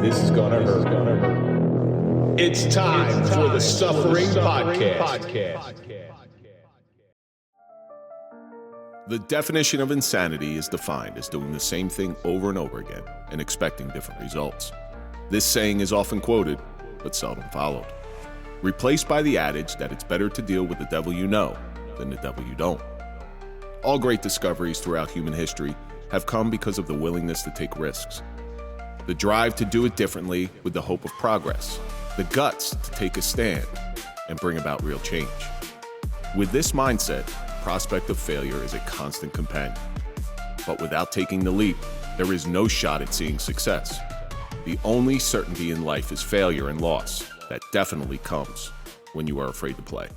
This is gonna hurt. It's time for the Suffering Podcast. The definition of insanity is defined as doing the same thing over and over again and expecting different results. This saying is often quoted, but seldom followed. Replaced by the adage that it's better to deal with the devil you know than the devil you don't. All great discoveries throughout human history have come because of the willingness to take risks. The drive to do it differently with the hope of progress. The guts to take a stand and bring about real change. With this mindset, prospect of failure is a constant companion. But without taking the leap, there is no shot at seeing success. The only certainty in life is failure and loss. That definitely comes when you are afraid to play.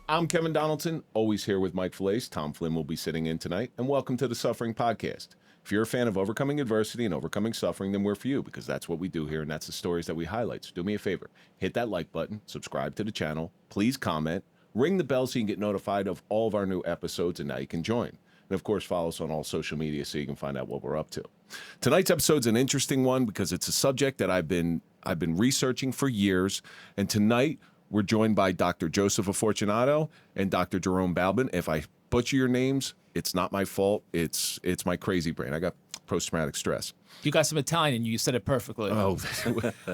I'm Kevin Donaldson, always here with Mike Fillais. Tom Flynn will be sitting in tonight, and welcome to the Suffering Podcast. If you're a fan of overcoming adversity and overcoming suffering, then we're for you, because that's what we do here, and that's the stories that we highlight. So do me a favor, hit that like button, subscribe to the channel, please comment, ring the bell so you can get notified of all of our new episodes, and now you can join. And of course, follow us on all social media so you can find out what we're up to. Tonight's episode's an interesting one because it's a subject that I've been researching for years, and tonight we're joined by Dr. Joseph Affortunato and Dr. Jerome Balbin. If I butcher your names, it's not my fault. It's my crazy brain. I got post-traumatic stress. You got some Italian and you said it perfectly. Oh,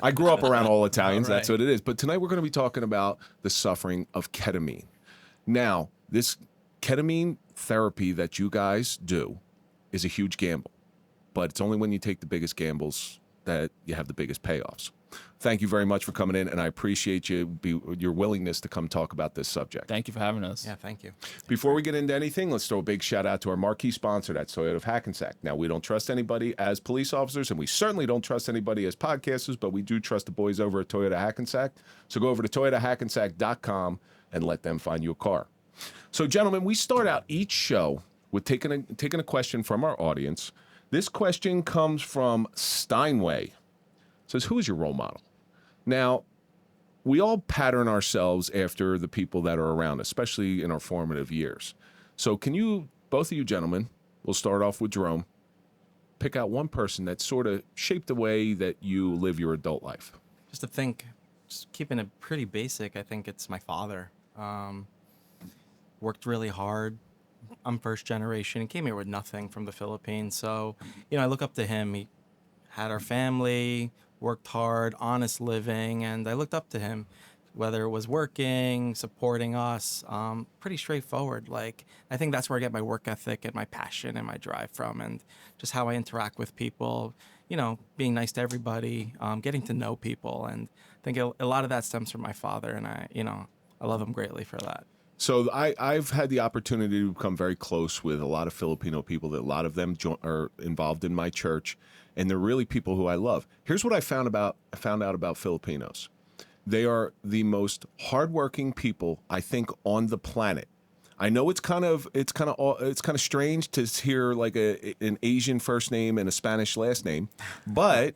I grew up around all Italians. All right. That's what it is. But tonight we're going to be talking about the suffering of ketamine. Now, this ketamine therapy that you guys do is a huge gamble, but it's only when you take the biggest gambles that you have the biggest payoffs. Thank you very much for coming in, and I appreciate your willingness to come talk about this subject. Thank you for having us. Yeah, thank you. Before we get into anything, let's throw a big shout out to our marquee sponsor, that's Toyota of Hackensack. Now, we don't trust anybody as police officers, and we certainly don't trust anybody as podcasters, but we do trust the boys over at Toyota Hackensack. So go over to toyotahackensack.com and let them find you a car. So, gentlemen, we start out each show with taking a question from our audience. This question comes from Steinway. It says, who is your role model? Now, we all pattern ourselves after the people that are around, especially in our formative years. So can you, both of you gentlemen, we'll start off with Jerome, pick out one person that sort of shaped the way that you live your adult life? Just to think, just keeping it pretty basic, I think it's my father. Worked really hard. I'm first generation. He came here with nothing from the Philippines. So, I look up to him. He had our family, worked hard, honest living, and I looked up to him, whether it was working, supporting us, pretty straightforward. Like, I think that's where I get my work ethic and my passion and my drive from, and just how I interact with people, being nice to everybody, getting to know people. And I think a lot of that stems from my father, and I love him greatly for that. So I've had the opportunity to become very close with a lot of Filipino people. That a lot of them are involved in my church, and they're really people who I love. Here's what I found out about Filipinos. They are the most hardworking people, I think, on the planet. I know it's kind of strange to hear like an Asian first name and a Spanish last name, but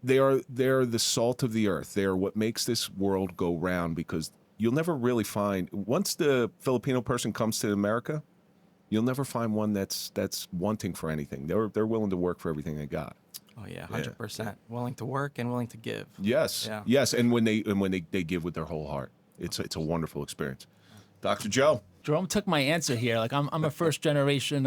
they're the salt of the earth. They're what makes this world go round, because you'll never really find, once the Filipino person comes to America, you'll never find one that's wanting for anything. They're willing to work for everything they got. Oh yeah, 100%. Willing to work and willing to give. Yes, yeah. Yes, and when they give with their whole heart, it's a wonderful experience. Dr. Joe. Jerome took my answer here. Like, I'm a first generation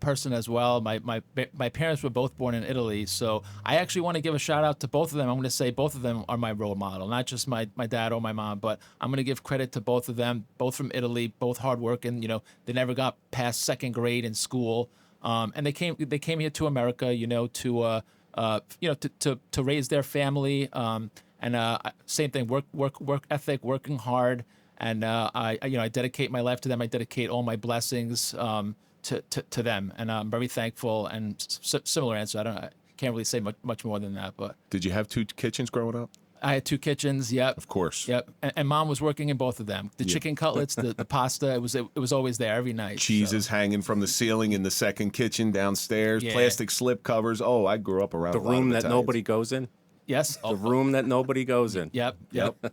person as well. My parents were both born in Italy, so I actually want to give a shout out to both of them. I'm going to say both of them are my role model, not just my dad or my mom, but I'm going to give credit to both of them, both from Italy, both hard working. They never got past second grade in school, and they came here to America, to raise their family, and same thing, work ethic, working hard. And I dedicate my life to them. I dedicate all my blessings to them, and I'm very thankful. And similar answer. I can't really say much more than that. But did you have two kitchens growing up? I had two kitchens. Yep. Of course. Yep. And mom was working in both of them. The chicken cutlets, the pasta. It was always there every night. Cheeses hanging from the ceiling in the second kitchen downstairs. Yeah. Plastic slip covers. Oh, I grew up around the room that nobody goes in. Yes. The room that nobody goes in. Yep.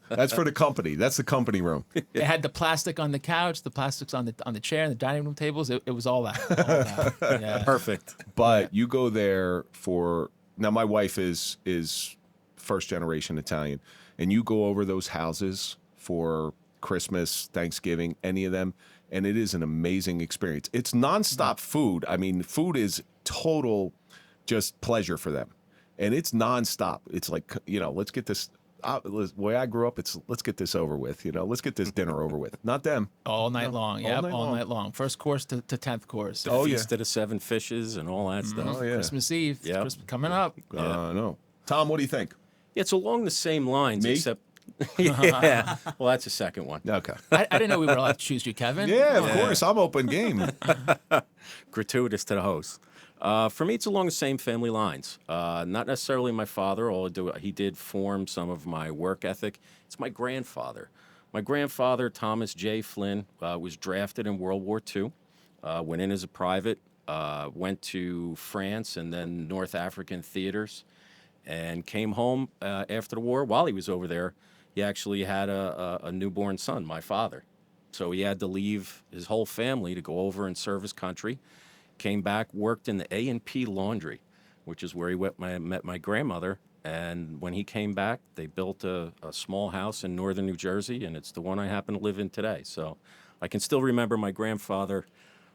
That's for the company. That's the company room. It had the plastic on the couch, the plastics on the chair, and the dining room tables. It was all that. Yeah. Perfect. But you go there for now my wife is first generation Italian, and you go over those houses for Christmas, Thanksgiving, any of them, and it is an amazing experience. It's nonstop food. I mean, food is total just pleasure for them, and it's nonstop. It's like, let's get this. The way I grew up, it's let's get this over with. Let's get this dinner over with. Not them. All night long. all Yep, night all long. night long. First course to 10th course. The Feast of the Seven Fishes and all that stuff. Oh yeah. Christmas Eve. Yep. Christmas coming up. No. Tom, what do you think? It's along the same lines, Me? except yeah. Well, that's the second one. Okay. I didn't know we were allowed to choose you, Kevin. Yeah, of course. I'm open game. Gratuitous to the host. For me, it's along the same family lines. Not necessarily my father, although he did form some of my work ethic. It's my grandfather. My grandfather, Thomas J. Flynn, was drafted in World War II, went in as a private, went to France and then North African theaters, and came home after the war. While he was over there, he actually had a newborn son, my father. So he had to leave his whole family to go over and serve his country. Came back, worked in the A&P Laundry, which is where he met my grandmother. And when he came back, they built a small house in northern New Jersey, and it's the one I happen to live in today. So I can still remember my grandfather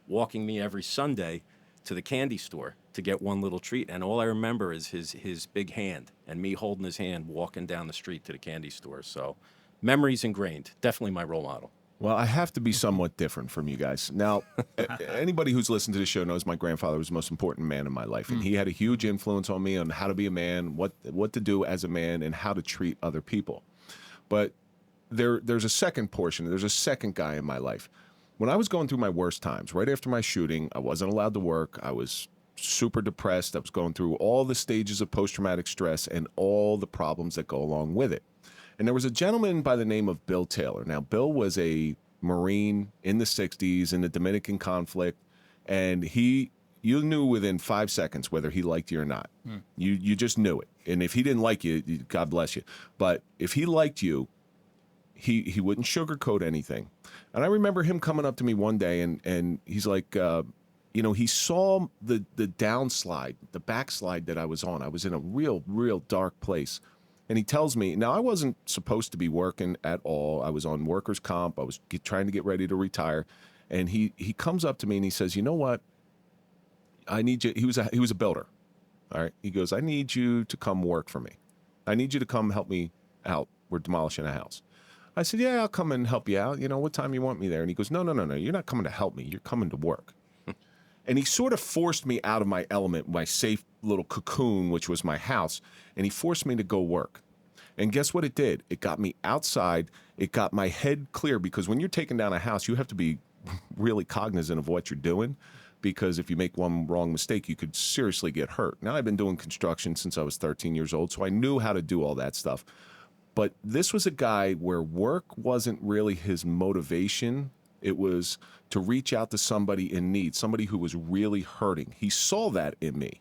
walking me every Sunday to the candy store to get one little treat. And all I remember is his big hand and me holding his hand walking down the street to the candy store. So memories ingrained. Definitely my role model. Well, I have to be somewhat different from you guys. Now, anybody who's listened to the show knows my grandfather was the most important man in my life, and he had a huge influence on me on how to be a man, what to do as a man, and how to treat other people. But there's a second portion. There's a second guy in my life. When I was going through my worst times, right after my shooting, I wasn't allowed to work. I was super depressed. I was going through all the stages of post-traumatic stress and all the problems that go along with it. And there was a gentleman by the name of Bill Taylor. Now, Bill was a Marine in the 60s in the Dominican conflict, and you knew within 5 seconds whether he liked you or not. You just knew it. And if he didn't like you, God bless you. But if he liked you, he wouldn't sugarcoat anything. And I remember him coming up to me one day, and he's like, he saw the downslide, the backslide that I was on. I was in a real, real dark place. And he tells me, now I wasn't supposed to be working at all. I was on workers' comp. I was trying to get ready to retire. And he comes up to me and he says, you know what? I need you. He was a builder. All right. He goes, I need you to come work for me. I need you to come help me out. We're demolishing a house. I said, yeah, I'll come and help you out. What time you want me there? And he goes, no. You're not coming to help me. You're coming to work. And he sort of forced me out of my element, my safe little cocoon, which was my house, and he forced me to go work. And guess what it did? It got me outside. It got my head clear, because when you're taking down a house, you have to be really cognizant of what you're doing, because if you make one wrong mistake, you could seriously get hurt. Now, I've been doing construction since I was 13 years old, so I knew how to do all that stuff. But this was a guy where work wasn't really his motivation. It was to reach out to somebody in need, somebody who was really hurting. He saw that in me.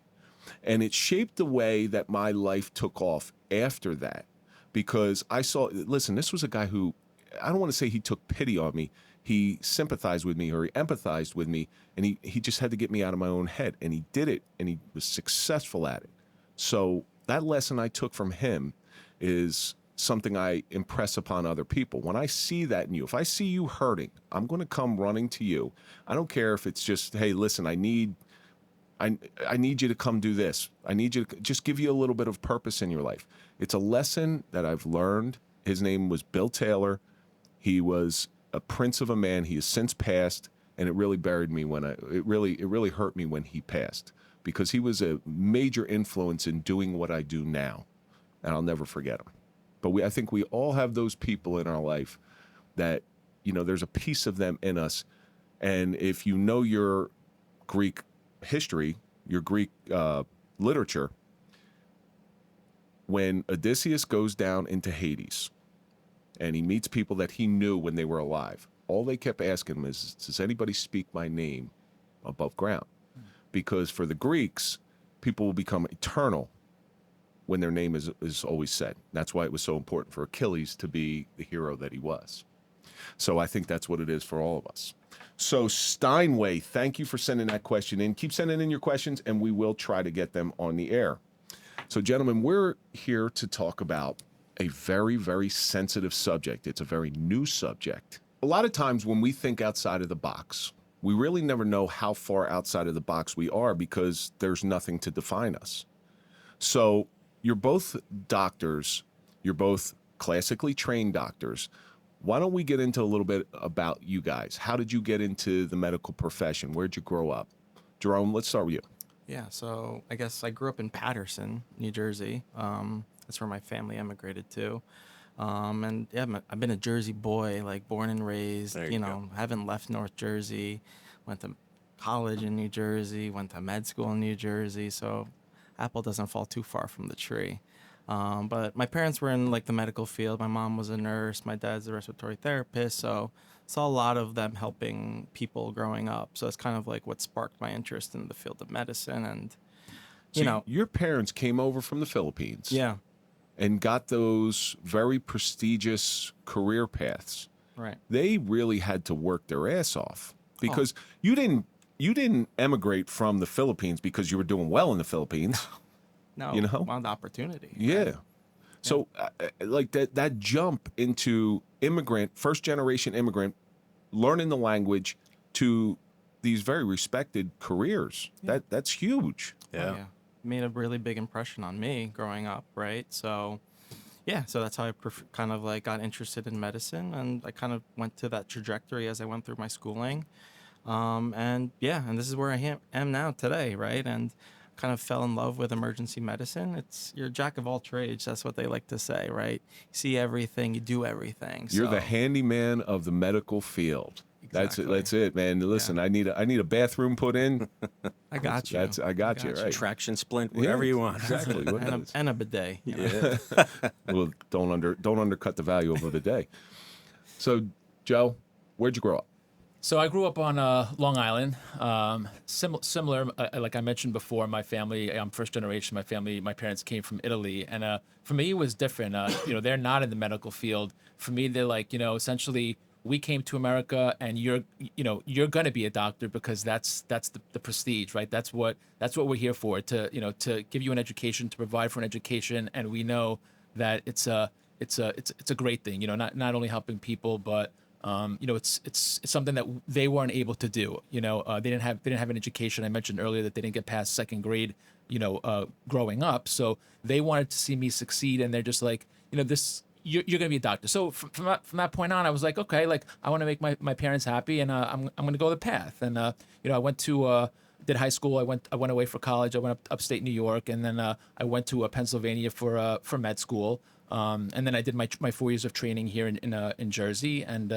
And it shaped the way that my life took off after that, because I saw, listen, this was a guy who, I don't want to say he took pity on me. He sympathized with me, or he empathized with me, and he just had to get me out of my own head. And he did it, and he was successful at it. So that lesson I took from him is something I impress upon other people. When I see that in you, if I see you hurting, I'm going to come running to you. I don't care if it's just, hey, listen, I need you to come do this. I need you to just give you a little bit of purpose in your life. It's a lesson that I've learned. His name was Bill Taylor. He was a prince of a man. He has since passed, and it really buried me it really hurt me when he passed, because he was a major influence in doing what I do now, and I'll never forget him. But I think we all have those people in our life that, there's a piece of them in us. And if you know your Greek history, your Greek literature, when Odysseus goes down into Hades and he meets people that he knew when they were alive, all they kept asking him is, does anybody speak my name above ground? Because for the Greeks, people will become eternal when their name is always said. That's why it was so important for Achilles to be the hero that he was. So I think that's what it is for all of us. So Steinway, thank you for sending that question in. Keep sending in your questions, and we will try to get them on the air. So, gentlemen, we're here to talk about a very, very sensitive subject. It's a very new subject. A lot of times when we think outside of the box, we really never know how far outside of the box we are because there's nothing to define us. So you're both doctors. You're both classically trained doctors. Why don't we get into a little bit about you guys? How did you get into the medical profession? Where'd you grow up? Jerome, let's start with you. Yeah, so I guess I grew up in Paterson, New Jersey. That's where my family emigrated to. And yeah, I've been a Jersey boy, like born and raised, There you you know, haven't left North Jersey, went to college in New Jersey, went to med school in New Jersey. So apple doesn't fall too far from the tree. But my parents were in like the medical field. My mom was a nurse. My dad's a respiratory therapist. So saw a lot of them helping people growing up. So it's kind of like what sparked my interest in the field of medicine. And, you know, your parents came over from the Philippines. yeah, And got those very prestigious career paths. right. They really had to work their ass off because you didn't emigrate from the Philippines because you were doing well in the Philippines. No, You know? wanted the opportunity. Yeah. So like that jump into first generation immigrant, learning the language to these very respected careers. That's huge. Yeah. Made a really big impression on me growing up, right? So, yeah, so that's how I kind of like got interested in medicine, and I kind of went to that trajectory as I went through my schooling. And this is where I am now today, right? And kind of fell in love with emergency medicine. You're a jack of all trades. That's what they like to say, right? You see everything, you do everything. You're so. the handyman of the medical field. Exactly. That's it, man. Listen, I need a bathroom put in. I got you. I got you, right? Traction splint, whatever you want. Exactly. What it is. And a bidet. You know? Yeah. Well, don't undercut the value of the day. So, Joe, where'd you grow up? So I grew up on Long Island. Similar, like I mentioned before, my family, I'm first generation. My parents came from Italy. And for me, it was different. They're not in the medical field. For me, they're like, essentially, we came to America and you're going to be a doctor because that's the prestige, right? That's what we're here for, to give you an education, to provide for an education. And we know that it's a great thing, not only helping people, but it's something that they weren't able to do. They didn't have an education. I mentioned earlier that they didn't get past second grade, growing up. So they wanted to see me succeed, and they're just like, you're going to be a doctor. So from that point on, I was like, okay, like I want to make my parents happy, and I'm going to go the path. And I went to did high school. I went away for college. I went upstate New York, and then I went to Pennsylvania for med school. And then I did my 4 years of training here in Jersey. And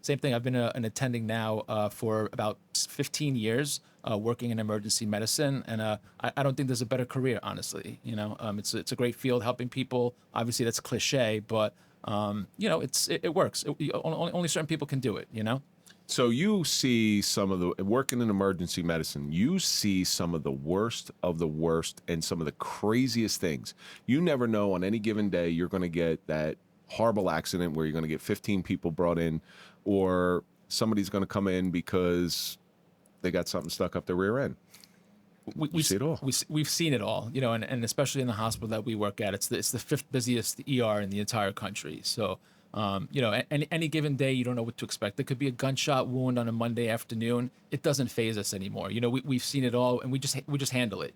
same thing, I've been an attending now for about 15 years, working in emergency medicine. And I don't think there's a better career, honestly. It's a great field, helping people. Obviously, that's cliche, but it works. Only certain people can do it. So you see working in emergency medicine, you see some of the worst and some of the craziest things. You never know on any given day you're going to get that horrible accident where you're going to get 15 people brought in, or somebody's going to come in because they got something stuck up their rear end. We see it all. We've seen it all, and especially in the hospital that we work at, it's the fifth busiest ER in the entire country. So, any given day, you don't know what to expect. There could be a gunshot wound on a Monday afternoon. It doesn't faze us anymore. We've seen it all, and we just handle it.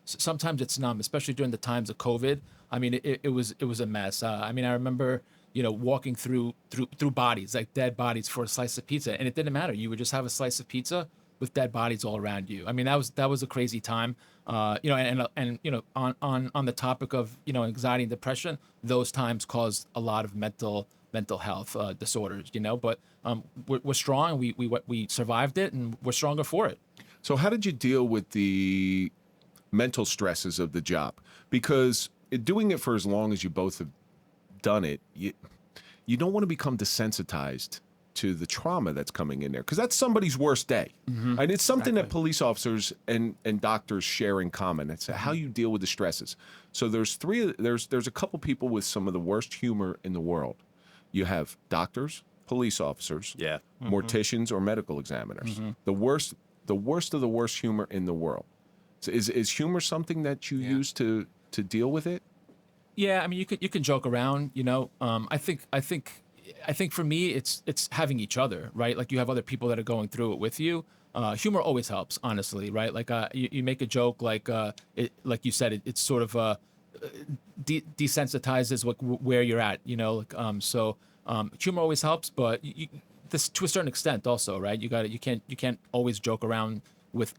Sometimes it's numb, especially during the times of COVID. I mean, it was a mess. I remember, walking through bodies, like dead bodies, for a slice of pizza, and it didn't matter. You would just have a slice of pizza with dead bodies all around you. I mean, that was a crazy time. On the topic of anxiety and depression, those times caused a lot of mental health disorders. But we're strong. We survived it, and we're stronger for it. So how did you deal with the mental stresses of the job? Because doing it for as long as you both have done it, you don't want to become desensitized to the trauma that's coming in there, because that's somebody's worst day. Mm-hmm. And it's something that police officers and doctors share in common. It's how you deal with the stresses. So there's a couple people with some of the worst humor in the world. You have doctors, police officers, morticians, or medical examiners. Mm-hmm. The worst of the worst humor in the world. So is humor something that you use to to deal with it? Yeah, I mean, you can joke around, you know. I think for me, it's having each other, right? Like you have other people that are going through it with you. Humor always helps, honestly, right? Like you make a joke, like like you said, it's sort of desensitizes where you're at, you know. Like, humor always helps, but this to a certain extent also, right? You can't always joke around with.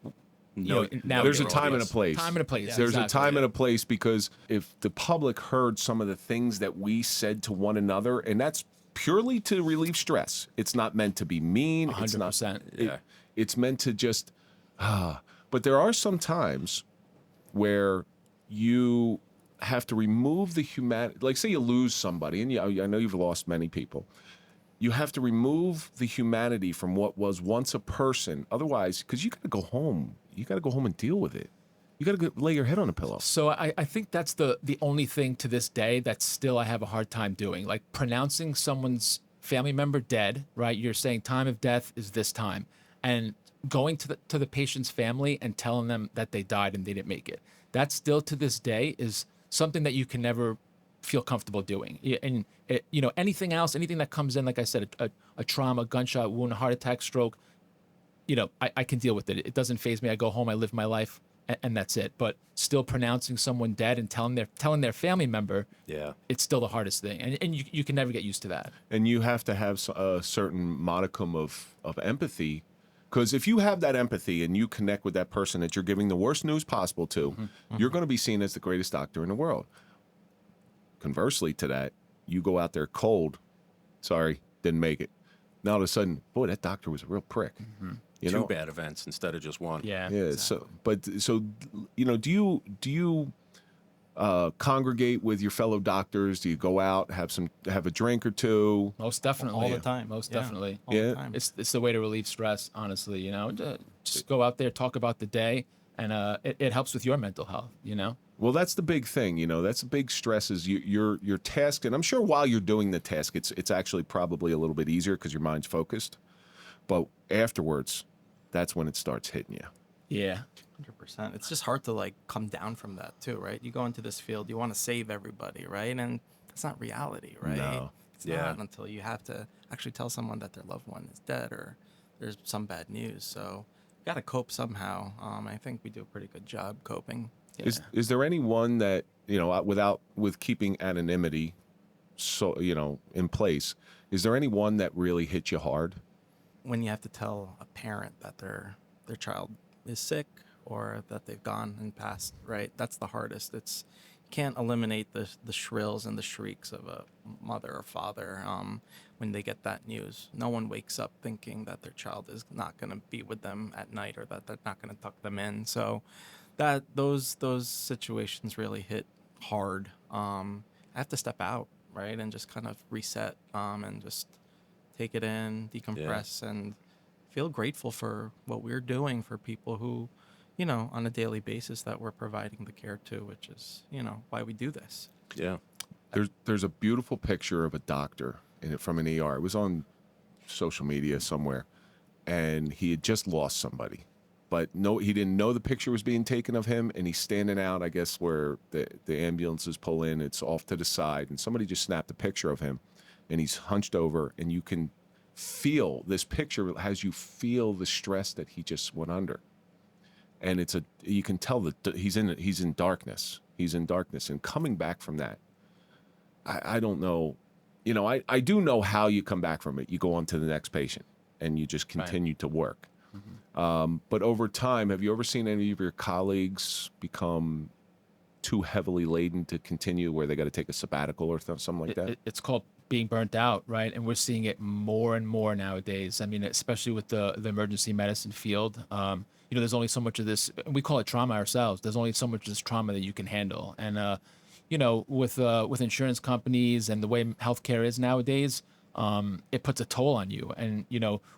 Now There's a time and a place. Time and a place. Yeah, there's exactly, a time and a place, because if the public heard some of the things that we said to one another, and that's purely to relieve stress. It's not meant to be mean. 100%. It's meant to just. But there are some times where you have to remove the humanity. Like, say you lose somebody, and I know you've lost many people. You have to remove the humanity from what was once a person. Otherwise, because you got to go home. You got to go home and deal with it. You got to lay your head on a pillow. So I think that's the only thing to this day that still I have a hard time doing. Like pronouncing someone's family member dead, right? You're saying time of death is this time. And going to the patient's family and telling them that they died and they didn't make it. That still to this day is something that you can never feel comfortable doing. And anything else, anything that comes in, like I said, a trauma, gunshot wound, a heart attack, stroke, I can deal with it. It doesn't faze me. I go home, I live my life, and that's it. But still pronouncing someone dead and telling their family member, it's still the hardest thing. And you can never get used to that. And you have to have a certain modicum of empathy, because if you have that empathy and you connect with that person that you're giving the worst news possible to, you're going to be seen as the greatest doctor in the world. Conversely to that, you go out there cold, sorry, didn't make it. Now all of a sudden, boy, that doctor was a real prick. Two bad events instead of just one. Yeah. Exactly. So do you congregate with your fellow doctors? Do you go out, have a drink or two? Most definitely. All the time. Most definitely. All the time. It's the way to relieve stress, honestly, just go out there, talk about the day, and it helps with your mental health, Well, that's the big thing, that's the big stress is you're tasked, and I'm sure while you're doing the task, it's actually probably a little bit easier because your mind's focused. But afterwards, that's when it starts hitting you. Yeah. 100%. It's just hard to come down from that too, right? You go into this field, you want to save everybody, right? And that's not reality, right? No. It's not until you have to actually tell someone that their loved one is dead or there's some bad news. So you got to cope somehow. I think we do a pretty good job coping. Yeah. Is there anyone that, with keeping anonymity in place, is there anyone that really hit you hard? When you have to tell a parent that their child is sick or that they've gone and passed, right? That's the hardest. You can't eliminate the shrills and the shrieks of a mother or father when they get that news. No one wakes up thinking that their child is not going to be with them at night or that they're not going to tuck them in. So those situations really hit hard. I have to step out, right, and just kind of reset and just take it in, decompress, and feel grateful for what we're doing for people who, on a daily basis that we're providing the care to, which is, why we do this. Yeah. There's a beautiful picture of a doctor from an ER. It was on social media somewhere, and he had just lost somebody. But he didn't know the picture was being taken of him, and he's standing out, I guess, where the ambulances pull in. It's off to the side, and somebody just snapped a picture of him, and he's hunched over, and you can feel this picture has you feel the stress that he just went under, and you can tell that he's in darkness. He's in darkness, and coming back from that, I don't know, I do know how you come back from it. You go on to the next patient, and you just continue to work. But over time, have you ever seen any of your colleagues become too heavily laden to continue, where they got to take a sabbatical or something like that? It's called being burnt out, right? And we're seeing it more and more nowadays. I mean, especially with the emergency medicine field. There's only so much of this. We call it trauma ourselves. There's only so much of this trauma that you can handle. And with insurance companies and the way healthcare is nowadays, it puts a toll on you. And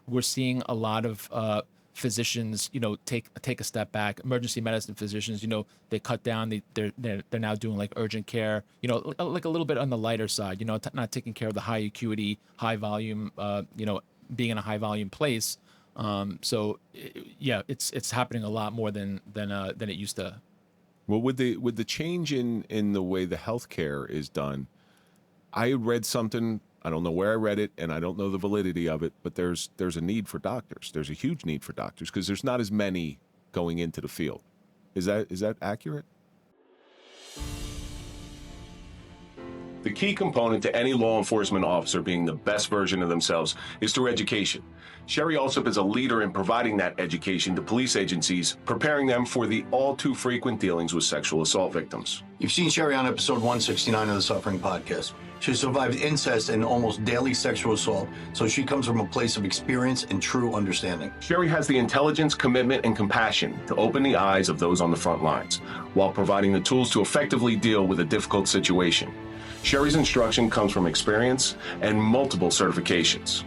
we're seeing a lot of physicians, take a step back. Emergency medicine physicians, they cut down. They're now doing like urgent care, like a little bit on the lighter side. Not taking care of the high acuity, high volume. Being in a high volume place. It's happening a lot more than it used to. Well, with the change in the way the healthcare is done, I read something. I don't know where I read it, and I don't know the validity of it, but there's a need for doctors. There's a huge need for doctors because there's not as many going into the field. Is that accurate? The key component to any law enforcement officer being the best version of themselves is through education. Sherrie Allsup is a leader in providing that education to police agencies, preparing them for the all too frequent dealings with sexual assault victims. You've seen Sherrie on episode 169 of the Suffering podcast. She survived incest and almost daily sexual assault, so she comes from a place of experience and true understanding. Sherrie has the intelligence, commitment, and compassion to open the eyes of those on the front lines, while providing the tools to effectively deal with a difficult situation. Sherrie's instruction comes from experience and multiple certifications.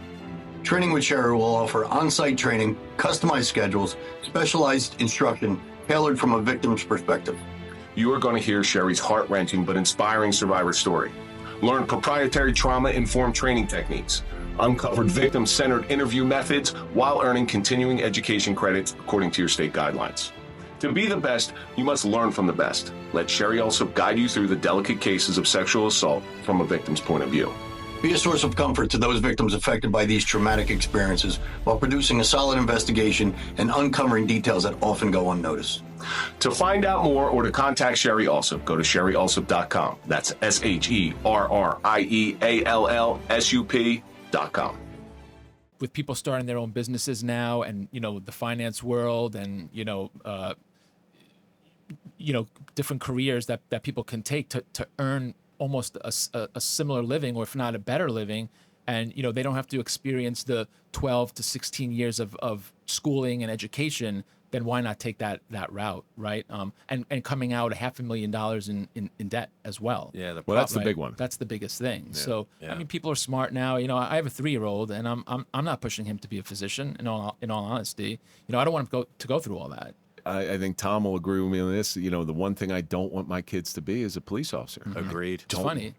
Training with Sherrie will offer on-site training, customized schedules, specialized instruction tailored from a victim's perspective. You are going to hear Sherrie's heart-wrenching but inspiring survivor story. Learn proprietary trauma-informed training techniques, uncovered victim-centered interview methods while earning continuing education credits according to your state guidelines. To be the best, you must learn from the best. Let Sherrie Allsup guide you through the delicate cases of sexual assault from a victim's point of view. Be a source of comfort to those victims affected by these traumatic experiences while producing a solid investigation and uncovering details that often go unnoticed. To find out more or to contact Sherrie Allsup, go to sherrieallsup.com. That's SherrieAllsup.com. With people starting their own businesses now, and the finance world, and different careers that people can take to earn almost a similar living, or if not a better living, and they don't have to experience the 12 to 16 years of schooling and education, then why not take that route, right? And coming out $500,000 in debt as well. Yeah, that's the big one. That's the biggest thing. Yeah. So Yeah. I mean, people are smart now. I have a 3-year-old, and I'm not pushing him to be a physician. In all honesty, I don't want him to go through all that. I think Tom will agree with me on this. The one thing I don't want my kids to be is a police officer. Agreed. It's funny.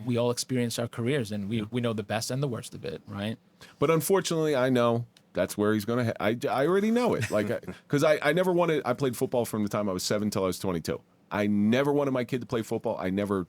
We all experience our careers, and we know the best and the worst of it, right? But unfortunately, I know that's where he's going to I already know it. Because I never wanted, I played football from the time I was 7 till I was 22. I never wanted my kid to play football. I never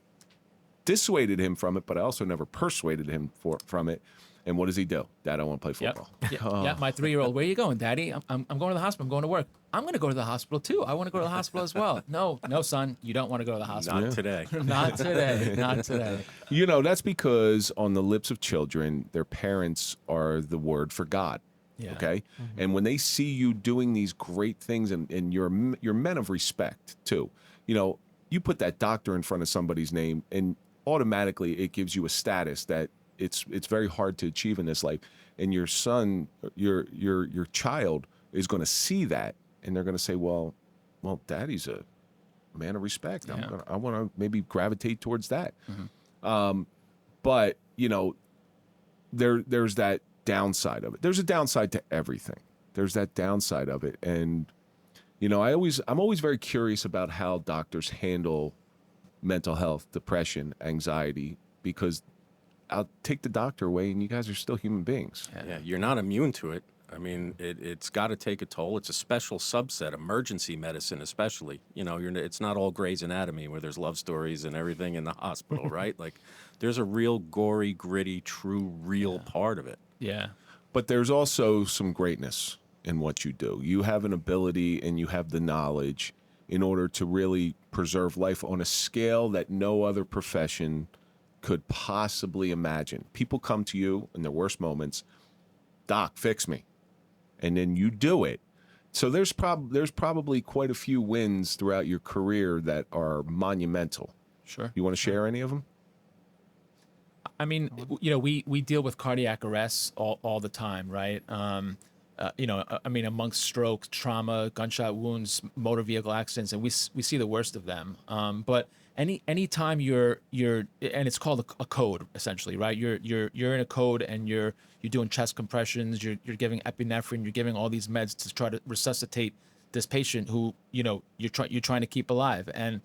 dissuaded him from it, but I also never persuaded him from it. And what does he do? Dad, I want to play football. Yeah, my 3-year-old, where are you going, Daddy? I'm going to the hospital. I'm going to work. I'm going to go to the hospital too. I want to go to the hospital as well. No, son, you don't want to go to the hospital. Not today. Not today. Not today. That's because on the lips of children, their parents are the word for God. Yeah. Okay. Mm-hmm. And when they see you doing these great things, and you're men of respect too, you put that doctor in front of somebody's name, and automatically it gives you a status that it's very hard to achieve in this life. And your son, your child is going to see that, and they're going to say, well, Daddy's a man of respect. Yeah. I want to maybe gravitate towards that. Mm-hmm. But there's that downside of it. There's a downside to everything. There's that downside of it, and I'm always very curious about how doctors handle mental health, depression, anxiety, because I'll take the doctor away, and you guys are still human beings. Yeah, you're not immune to it. I mean, it's got to take a toll. It's a special subset, emergency medicine especially. It's not all Grey's Anatomy where there's love stories and everything in the hospital, right? Like, there's a real gory, gritty, true, real part of it. Yeah. But there's also some greatness in what you do. You have an ability and you have the knowledge in order to really preserve life on a scale that no other profession could possibly imagine. People come to you in their worst moments, Doc, fix me. And then you do it. So there's probably quite a few wins throughout your career that are monumental. Sure. You want to share any of them? I mean, we deal with cardiac arrests all the time, right? Amongst strokes, trauma, gunshot wounds, motor vehicle accidents, and we see the worst of them. But anytime you're and it's called a code essentially, right? You're in a code, and you're doing chest compressions, you're giving epinephrine, you're giving all these meds to try to resuscitate this patient who you're trying to keep alive, and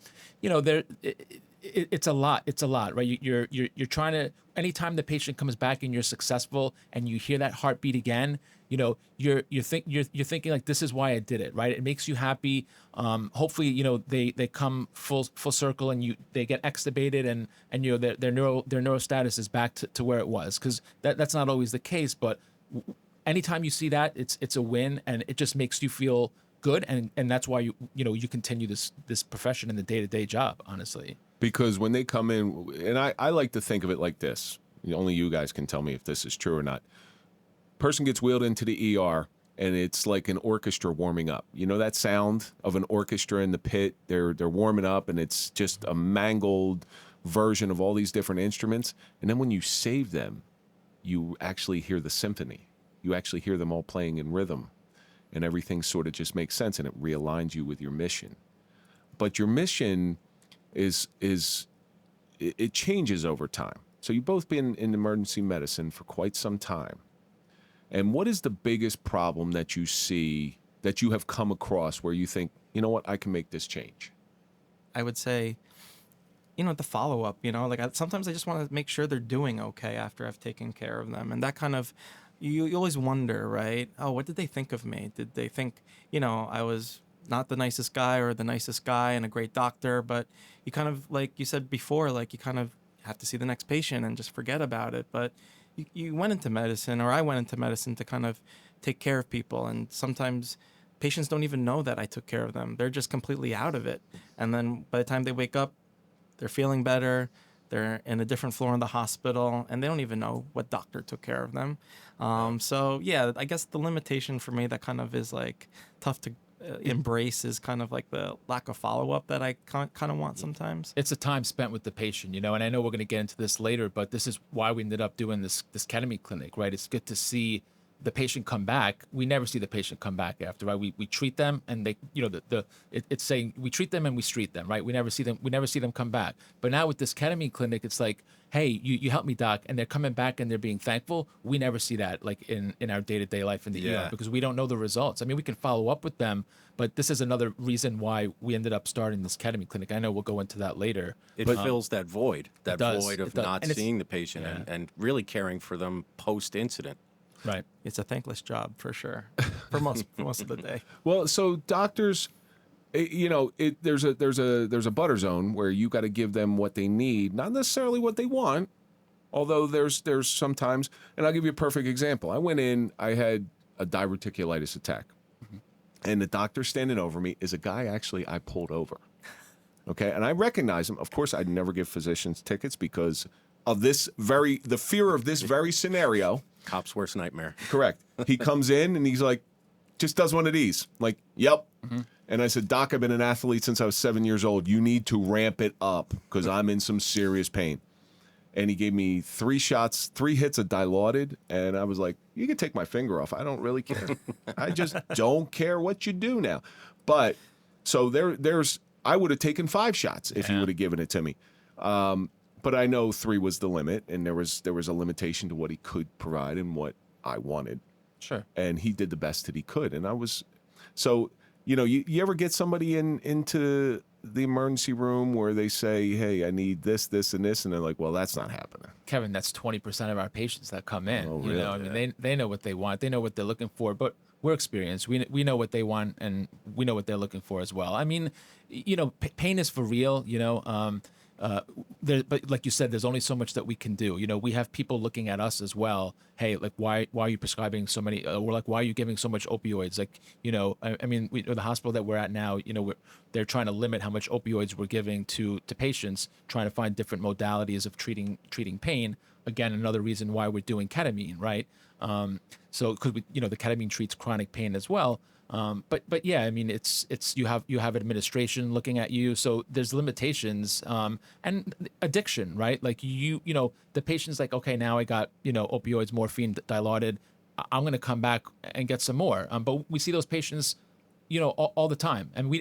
it's a lot. It's a lot, right? You're trying to. Anytime the patient comes back and you're successful, and you hear that heartbeat again, you're thinking like, this is why I did it, right? It makes you happy. Hopefully, they come full circle, and they get extubated, and their neuro status is back to where it was, because that's not always the case. But anytime you see that, it's a win, and it just makes you feel good, and that's why you continue this profession in the day-to-day job, honestly. Because when they come in, and I like to think of it like this, only you guys can tell me if this is true or not. Person gets wheeled into the ER, and it's like an orchestra warming up. You know that sound of an orchestra in the pit? They're warming up, and it's just a mangled version of all these different instruments. And then when you save them, you actually hear the symphony. You actually hear them all playing in rhythm, and everything sort of just makes sense, and it realigns you with your mission. But your mission it changes over time. So you've both been in emergency medicine for quite some time. And what is the biggest problem that you see, that you have come across, where you think, you know what, I can make this change? I would say, the follow-up, sometimes I just want to make sure they're doing okay after I've taken care of them. And that kind of, you always wonder, right? Oh, what did they think of me? Did they think, I was not the nicest guy or the nicest guy and a great doctor? But you kind of, like you said before, like you kind of have to see the next patient and just forget about it. But you went into medicine, or I went into medicine, to kind of take care of people. And sometimes patients don't even know that I took care of them. They're just completely out of it. And then by the time they wake up, they're feeling better. They're in a different floor in the hospital, and they don't even know what doctor took care of them. So yeah, I guess the limitation for me that kind of is like tough to embrace is kind of like the lack of follow-up that I kind of want sometimes. It's a time spent with the patient, and I know we're going to get into this later, but this is why we ended up doing this ketamine clinic, right? It's good to see the patient come back. We never see the patient come back after, right? We treat them, and they, it's saying we treat them and we street them, right? We never see them come back. But now with this ketamine clinic, it's like, hey, you helped me, doc, and they're coming back and they're being thankful. We never see that like in our day-to-day life in the ER, because we don't know the results. I mean, we can follow up with them, but this is another reason why we ended up starting this ketamine clinic. I know we'll go into that later. It fills that void, void of not seeing the patient and really caring for them post-incident. Right. It's a thankless job for sure, for most of the day. Well, so doctors, there's a butter zone where you got to give them what they need, not necessarily what they want. Although there's sometimes, and I'll give you a perfect example. I went in, I had a diverticulitis attack, and the doctor standing over me is a guy actually I pulled over. Okay, and I recognize him. Of course, I'd never give physicians tickets because of the fear of this very scenario. Cop's worst nightmare. Correct. He comes in and he's like, just does one of these. Like, yep. And I said, Doc, I've been an athlete since I was 7 years old. You need to ramp it up because I'm in some serious pain. And he gave me 3 shots, 3 hits of Dilaudid. And I was like, you can take my finger off. I don't really care. I just don't care what you do now. But so I would have taken 5 shots if he would have given it to me. But I know 3 was the limit, and there was a limitation to what he could provide and what I wanted. Sure. And he did the best that he could. And I was, so, you ever get somebody into the emergency room where they say, hey, I need this, this, and this, and they're like, well, that's not happening. Kevin, that's 20% of our patients that come in. Oh, really? I mean, they know what they want. They know what they're looking for, but we're experienced. We know what they want, and we know what they're looking for as well. I mean, pain is for real, but like you said, there's only so much that we can do. We have people looking at us as well. Hey, like, why are you prescribing so many? We're like, why are you giving so much opioids? Like, I mean, the hospital that we're at now, they're trying to limit how much opioids we're giving to patients, trying to find different modalities of treating pain. Again, another reason why we're doing ketamine, right? So because the ketamine treats chronic pain as well. But yeah, I mean, it's you have administration looking at you, so there's limitations, and addiction, right? Like the patient's like, okay, now I got opioids, morphine, Dilaudid, I'm going to come back and get some more. But we see those patients, all the time, and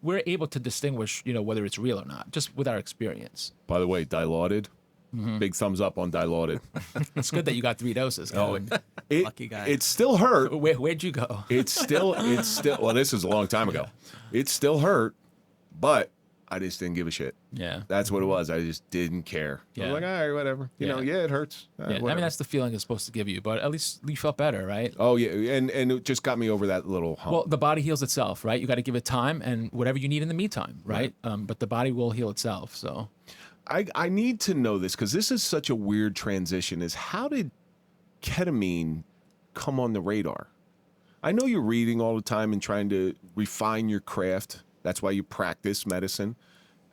we're able to distinguish, whether it's real or not, just with our experience. By the way, Dilaudid. Big thumbs up on Dilaudid. It's good that you got 3 doses going. Lucky guy. It still hurt. Where'd you go? It's still. Well, this is a long time ago. It still hurt, but I just didn't give a shit. Yeah. That's what it was. I just didn't care. I Yeah. was like, all right, whatever. You know, it hurts. Yeah. I mean, Whatever. that's the feeling it's supposed to give you, but at least you felt better, right? Oh yeah, and it just got me over that little hump. Well, the body heals itself, right? You got to give it time and whatever you need in the meantime, right? But the body will heal itself. So I need to know this because this is such a weird transition. Is how did ketamine come on the radar? I know you're reading all the time and trying to refine your craft. That's why you practice medicine.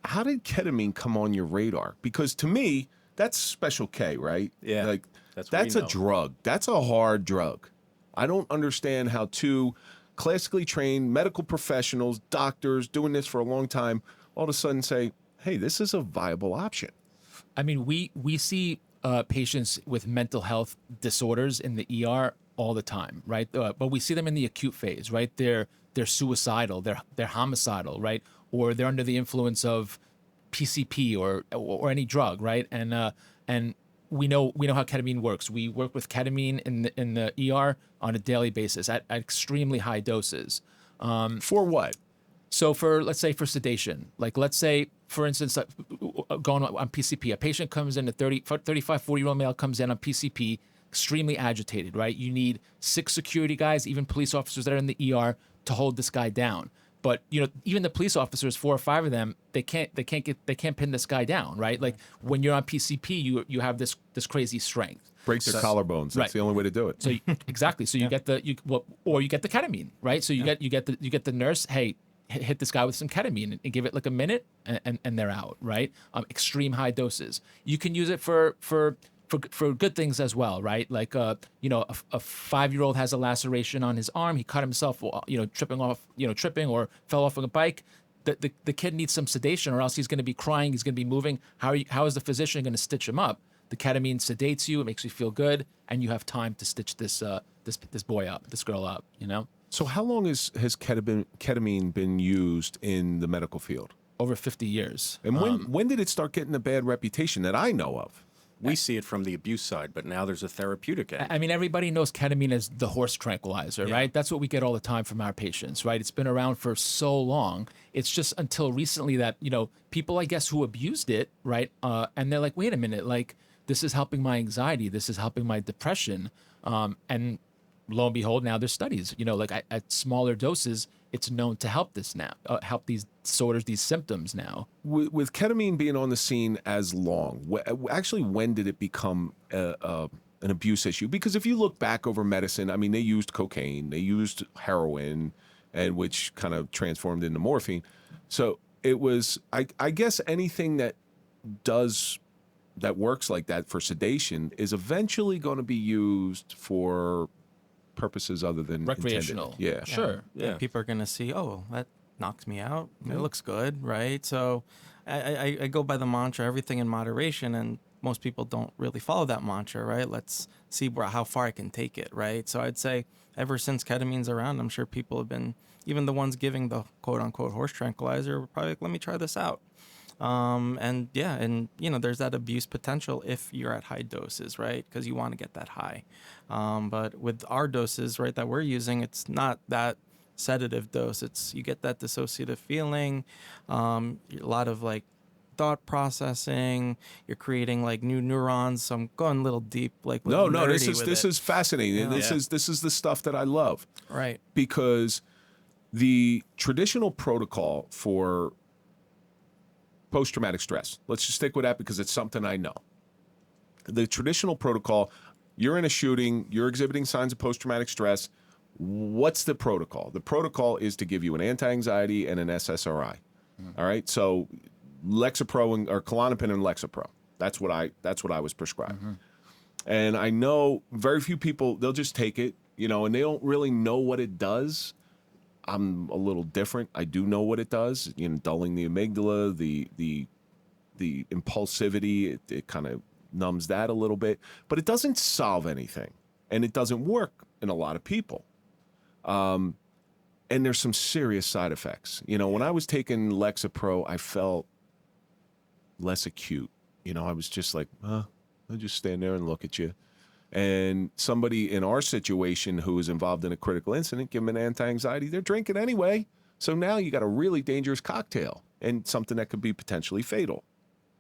How did ketamine come on your radar? Because to me, that's Special K, right? Yeah, Like that's that's what a we know. drug. That's a hard drug. I don't understand how two classically trained medical professionals, doctors, doing this for a long time, all of a sudden say, hey, this is a viable option. I mean, we see patients with mental health disorders in the ER all the time, right? But we see them in the acute phase, right? They're suicidal, they're homicidal, right? Or they're under the influence of PCP or any drug, right? And we know how ketamine works. We work with ketamine in the ER on a daily basis at extremely high doses. For what? So let's say for sedation, like let's say, for instance, going on PCP, a patient comes in, 35, 40-year-old male comes in on PCP, extremely agitated, right? You need 6 security guys, even police officers that are in the ER to hold this guy down. But even the police officers, 4 or 5 of them, they can't pin this guy down, right? Like when you're on PCP, you have this crazy strength. Break their collarbones. That's Right. the only way to do it. So exactly. So you get the ketamine, right? So you get the nurse, hey, hit this guy with some ketamine and give it like a minute and they're out, right? Extreme high doses. You can use it for good things as well, right? Like a 5-year-old has a laceration on his arm. He cut himself, tripping or fell off of a bike. The kid needs some sedation, or else he's going to be crying. He's going to be moving. How is the physician going to stitch him up? The ketamine sedates you. It makes you feel good, and you have time to stitch this boy up, this girl up. So how long has ketamine been used in the medical field? Over 50 years. And when did it start getting a bad reputation that I know of? We see it from the abuse side, but now there's a therapeutic end. I mean, everybody knows ketamine as the horse tranquilizer, right? That's what we get all the time from our patients, right? It's been around for so long. It's just until recently that, people, I guess, who abused it, right? And they're like, wait a minute, like, this is helping my anxiety. This is helping my depression. And lo and behold, now there's studies, like at smaller doses, it's known to help this now, help these disorders, these symptoms now. With ketamine being on the scene as long, actually, when did it become an abuse issue? Because if you look back over medicine, I mean, they used cocaine, they used heroin, and which kind of transformed into morphine. So it was, I guess, anything that works like that for sedation is eventually going to be used for purposes other than Recreational. intended. Yeah. Sure. Yeah. People are going to see, oh, that knocks me out. It looks good, right? So I go by the mantra, everything in moderation, and most people don't really follow that mantra, right? Let's see how far I can take it, right? So I'd say ever since ketamine's around, I'm sure people have been, even the ones giving the quote-unquote horse tranquilizer, were probably like, let me try this out. And there's that abuse potential if you're at high doses, right? Because you want to get that high. But with our doses, right, that we're using, it's not that sedative dose. It's you get that dissociative feeling, a lot of like thought processing. You're creating like new neurons. So I'm going a little deep, like No, nerdy this is fascinating. Yeah. This is the stuff that I love. right. Because the traditional protocol for post-traumatic stress, let's just stick with that because it's something I know. The traditional protocol, you're in a shooting, you're exhibiting signs of post-traumatic stress. What's the protocol? The protocol is to give you an anti-anxiety and an SSRI. All right, so Lexapro or Klonopin and Lexapro. That's what I was prescribed. And I know very few people, they'll just take it, and they don't really know what it does. I'm a little different. I do know what it does. Dulling the amygdala, the impulsivity, it kind of numbs that a little bit, but it doesn't solve anything, and it doesn't work in a lot of people. And there's some serious side effects. When I was taking Lexapro, I felt less acute. I was just like, I'll just stand there and look at you. And somebody in our situation who is involved in a critical incident, give them an anti-anxiety, they're drinking anyway. So now you got a really dangerous cocktail. and something that could be potentially fatal.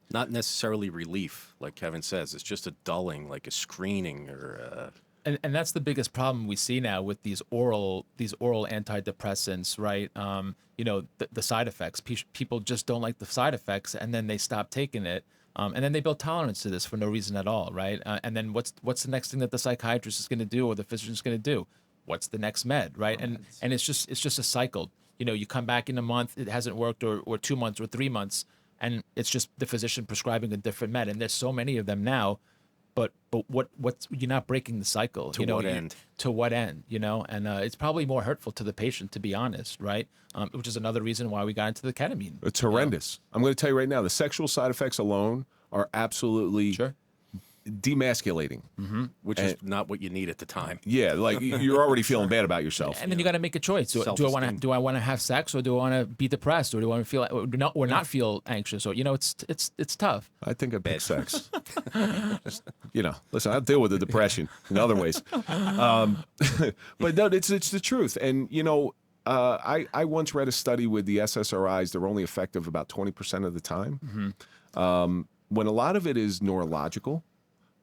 Not necessarily relief, like Kevin says. It's just a dulling, like a screening or. And that's the biggest problem we see now with these oral antidepressants, right? The side effects. People just don't like the side effects, and then they stop taking it, and then they build tolerance to this for no reason at all, right? And then what's the next thing that the psychiatrist is going to do or the physician is going to do? What's the next med, right? And it's just a cycle. You come back in a month, it hasn't worked, or 2 months or 3 months, and it's just the physician prescribing a different med. And there's so many of them now. But what's you're not breaking the cycle. To what end? To what end? And it's probably more hurtful to the patient, to be honest, right? Which is another reason why we got into the ketamine. It's horrendous. I'm going to tell you right now, the sexual side effects alone are absolutely demasculating. Which is not what you need at the time. Yeah, like you're already feeling bad about yourself. And then you got to make a choice. Do I want to have sex, or do I want to be depressed, or do I want to feel or not feel anxious? Or it's tough. I think I pick sex. Just, listen, I'll deal with the depression in other ways. But no, it's the truth. And I once read a study with the SSRIs. They're only effective about 20% of the time. When a lot of it is neurological.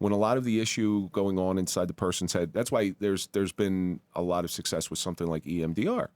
When a lot of the issue going on inside the person's head, that's why there's been a lot of success with something like EMDR,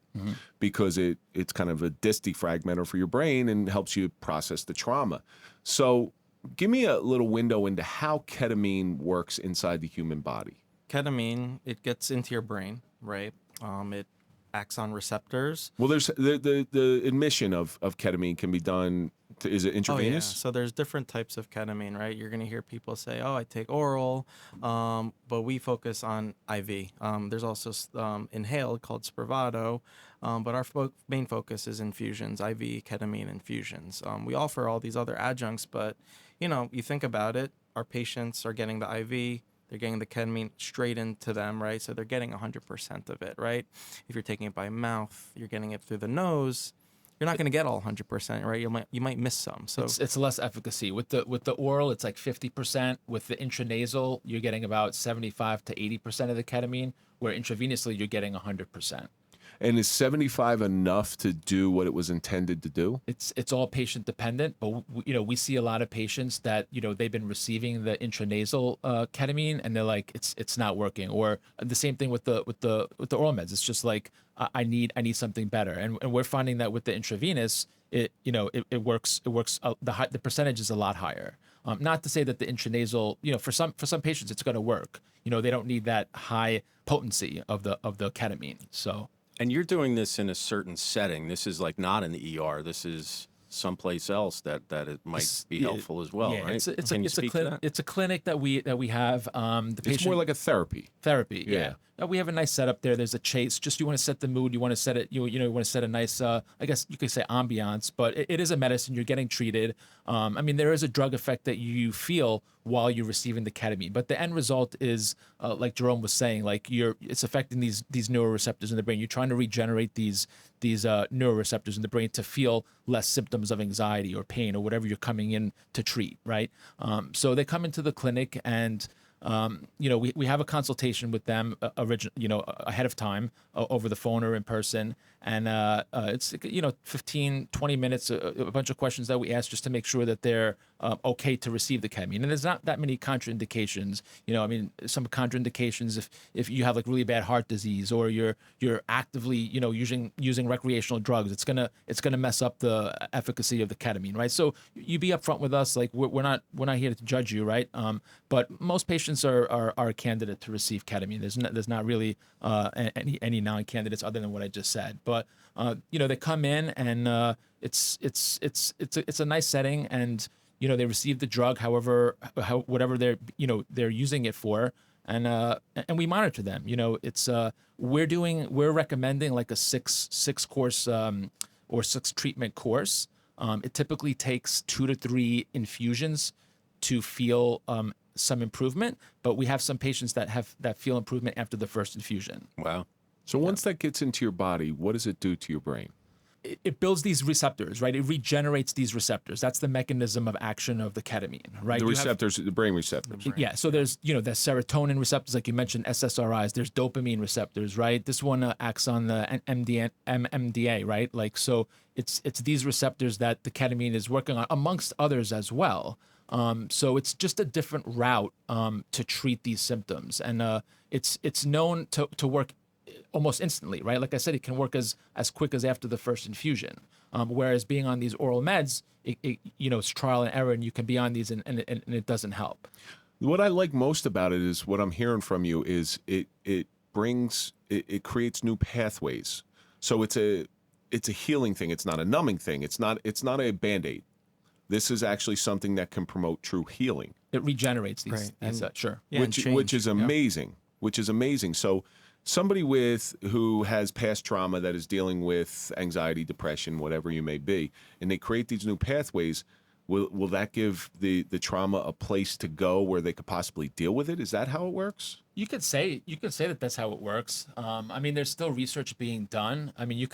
because it's kind of a disc defragmenter for your brain and helps you process the trauma. So give me a little window into how ketamine works inside the human body. Ketamine, it gets into your brain, right? It acts on receptors. Well, there's the admission of ketamine can be done. Is it intravenous? So there's different types of ketamine, right? You're going to hear people say, "Oh, I take oral," but we focus on IV. There's also inhaled called Spravato, but our main focus is infusions, IV ketamine infusions. We offer all these other adjuncts, but you think about it, our patients are getting the IV. They're getting the ketamine straight into them, right? So they're getting 100% of it, right? If you're taking it by mouth, you're getting it through the nose. You're not going to get all 100%, right? You might miss some. So it's less efficacy with the oral. It's like 50%. With the intranasal, you're getting about 75 to 80% of the ketamine. Where intravenously, you're getting 100%. And is 75 enough to do what it was intended to do? It's all patient dependent, but we see a lot of patients that they've been receiving the intranasal ketamine, and they're like it's not working. Or the same thing with the oral meds. It's just like I need something better, and we're finding that with the intravenous, it works. The percentage is a lot higher. Not to say that the intranasal, for some patients it's going to work. They don't need that high potency of the ketamine. So. And you're doing this in a certain setting. This is like not in the ER. This is someplace else that it might be helpful as well, right? It's a clinic that we have. It's more like a therapy. Therapy, yeah. We have a nice setup there. There's a chase. Just you want to set the mood. You want to set it. You want to set a nice. I guess you could say ambiance, but it is a medicine. You're getting treated. There is a drug effect that you feel while you're receiving the ketamine, but the end result is like Jerome was saying, like it's affecting these neuroreceptors in the brain. You're trying to regenerate these neuroreceptors in the brain to feel less symptoms of anxiety or pain or whatever you're coming in to treat, right? So they come into the clinic and. We have a consultation with them ahead of time over the phone or in person. And it's 15, 20 minutes, a bunch of questions that we ask just to make sure that they're okay to receive the ketamine. And there's not that many contraindications. Some contraindications if you have like really bad heart disease or you're actively using recreational drugs, it's gonna mess up the efficacy of the ketamine, right? So you be upfront with us, like we're not here to judge you, right? But most patients are a candidate to receive ketamine. There's not really any non-candidates other than what I just said. But they come in and it's a nice setting, and they receive the drug whatever they're using it for, and we monitor them. We're recommending like a six course or 6 treatment course. It typically takes 2 to 3 infusions to feel some improvement, but we have some patients that feel improvement after the first infusion. Wow. So once that gets into your body, what does it do to your brain? it builds these receptors, right? It regenerates these receptors. That's the mechanism of action of the ketamine, right? The You have- receptors, the brain receptors. yeah, so there's there's serotonin receptors, like you mentioned, SSRIs. There's dopamine receptors, right? This one acts on the MMDA, right? Like, so it's these receptors that the ketamine is working on, amongst others as well. So it's just a different route to treat these symptoms, and it's known to work almost instantly, right? Like I said, it can work as quick as after the first infusion. Whereas being on these oral meds, it's trial and error, and you can be on these and it doesn't help. What I like most about it is what I'm hearing from you is it creates new pathways. So it's a healing thing. It's not a numbing thing. It's not a Band-Aid. This is actually something that can promote true healing. It regenerates these. Right. these sure. Yeah, and change. Which is amazing. Which is amazing. So somebody who has past trauma that is dealing with anxiety, depression, whatever you may be, and they create these new pathways, will that give the trauma a place to go where they could possibly deal with it? Is that how it works? You could say that that's how it works. I mean, there's still research being done. I mean, you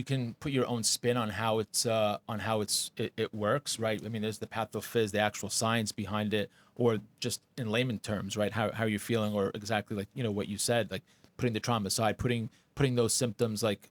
can put your own spin on how it works, right? I mean, there's the pathophys, the actual science behind it, or just in layman terms, right? How you're feeling, or exactly like what you said, like putting the trauma aside, putting those symptoms like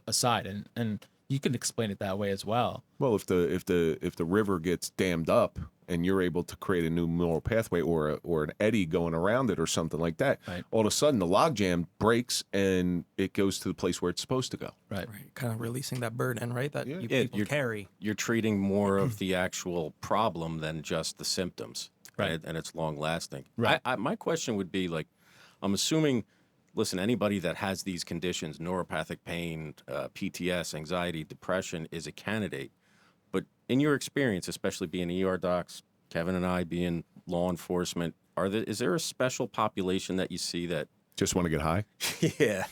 aside, and you can explain it that way as well. Well, if the river gets dammed up and you're able to create a new neural pathway or an eddy going around it or something like that, Right. all of a sudden the logjam breaks and it goes to the place where it's supposed to go. Right. Right, kind of releasing that burden, right? That Yeah. people carry. You're treating more of the actual problem than just the symptoms, Right. And it's long lasting. Right. My question would be like, I'm assuming, listen, anybody that has these conditions, neuropathic pain, PTS, anxiety, depression, is a candidate. But in your experience, especially being ER docs, Kevin and I being law enforcement, is there a special population that you see that Just want to get high? yeah.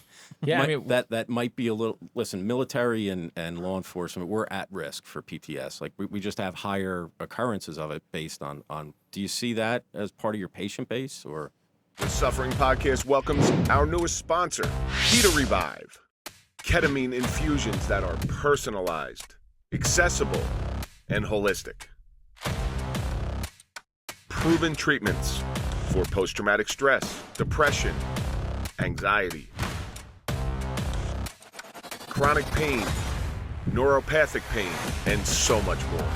Yeah, I mean, that might be a little. Listen, military and law enforcement, we're at risk for PTS. Like we just have higher occurrences of it based on. Do you see that as part of your patient base, or? The Suffering Podcast welcomes our newest sponsor, KetaRevive. Ketamine infusions that are personalized, accessible, and holistic. Proven treatments for post-traumatic stress, depression, anxiety, chronic pain, neuropathic pain, and so much more.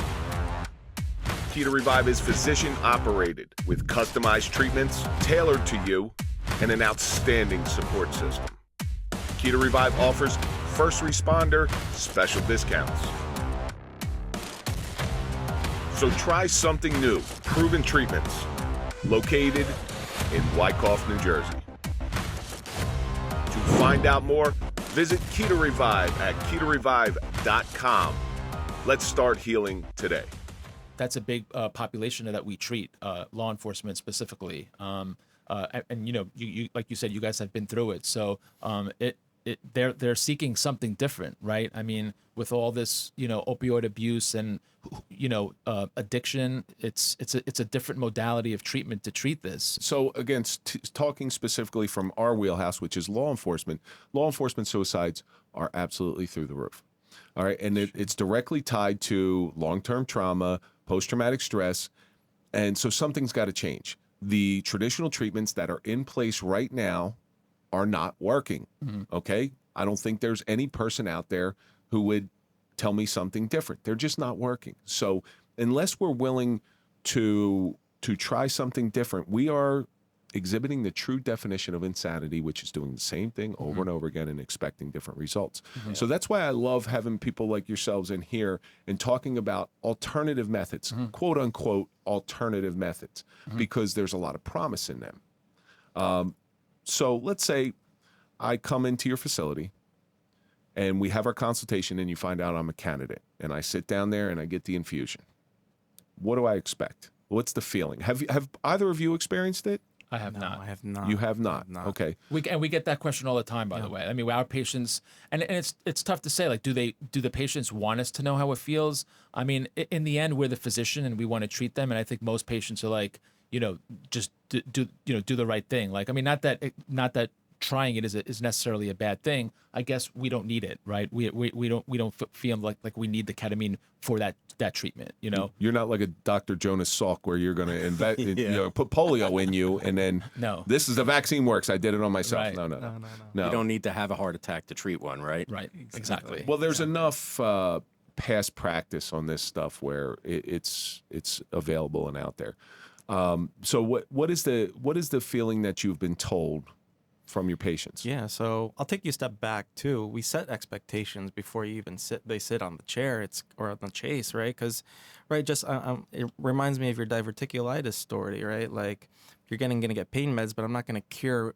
KetaRevive is physician-operated with customized treatments tailored to you and an outstanding support system. KetaRevive offers first responder special discounts. So try something new, proven treatments, located in Wyckoff, New Jersey. To find out more, visit KetaRevive at KetaRevive.com. Let's start healing today. that's a big population that we treat, law enforcement specifically. And you like you said, you guys have been through it, so they're seeking something different, right? I mean, with all this, opioid abuse and addiction, it's a different modality of treatment to treat this. So again, talking specifically from our wheelhouse, which is law enforcement suicides are absolutely through the roof. All right, and it's directly tied to long-term trauma, post-traumatic stress, and so something's got to change. The traditional treatments that are in place right now are not working, okay? I don't think there's any person out there who would tell me something different. They're just not working. So unless we're willing to try something different, we are exhibiting the true definition of insanity, which is doing the same thing over and over again and expecting different results. So that's why I love having people like yourselves in here and talking about alternative methods, quote unquote alternative methods, because there's a lot of promise in them. So let's say I come into your facility and we have our consultation and you find out I'm a candidate and I sit down there and I get the infusion. What do I expect? What's the feeling? Have either of you experienced it? I have No, not. I have not. You have not. I have not. Okay. We get that question all the time, by the way. I mean, our patients, and it's tough to say. Like, do the patients want us to know how it feels? I mean, in the end, we're the physician and we want to treat them. And I think most patients are like, just do the right thing. Like, I mean, not that trying it is necessarily a bad thing. I guess we don't need it, right? We don't feel like we need the ketamine for that treatment. You know, You're not like a Dr. Jonas Salk where you're going to put polio in you and then No. this is the vaccine works. I did it on myself. Right. No. You don't need to have a heart attack to treat one, right? Right. Exactly. Well, there's enough past practice on this stuff where it's available and out there. So what is the feeling that you've been told from your patients? Yeah, so I'll take you a step back too. We set expectations before you even sit on the chair, or on the chase, right? Because, right, just it reminds me of your diverticulitis story, right? Like you're gonna get pain meds, but I'm not gonna cure.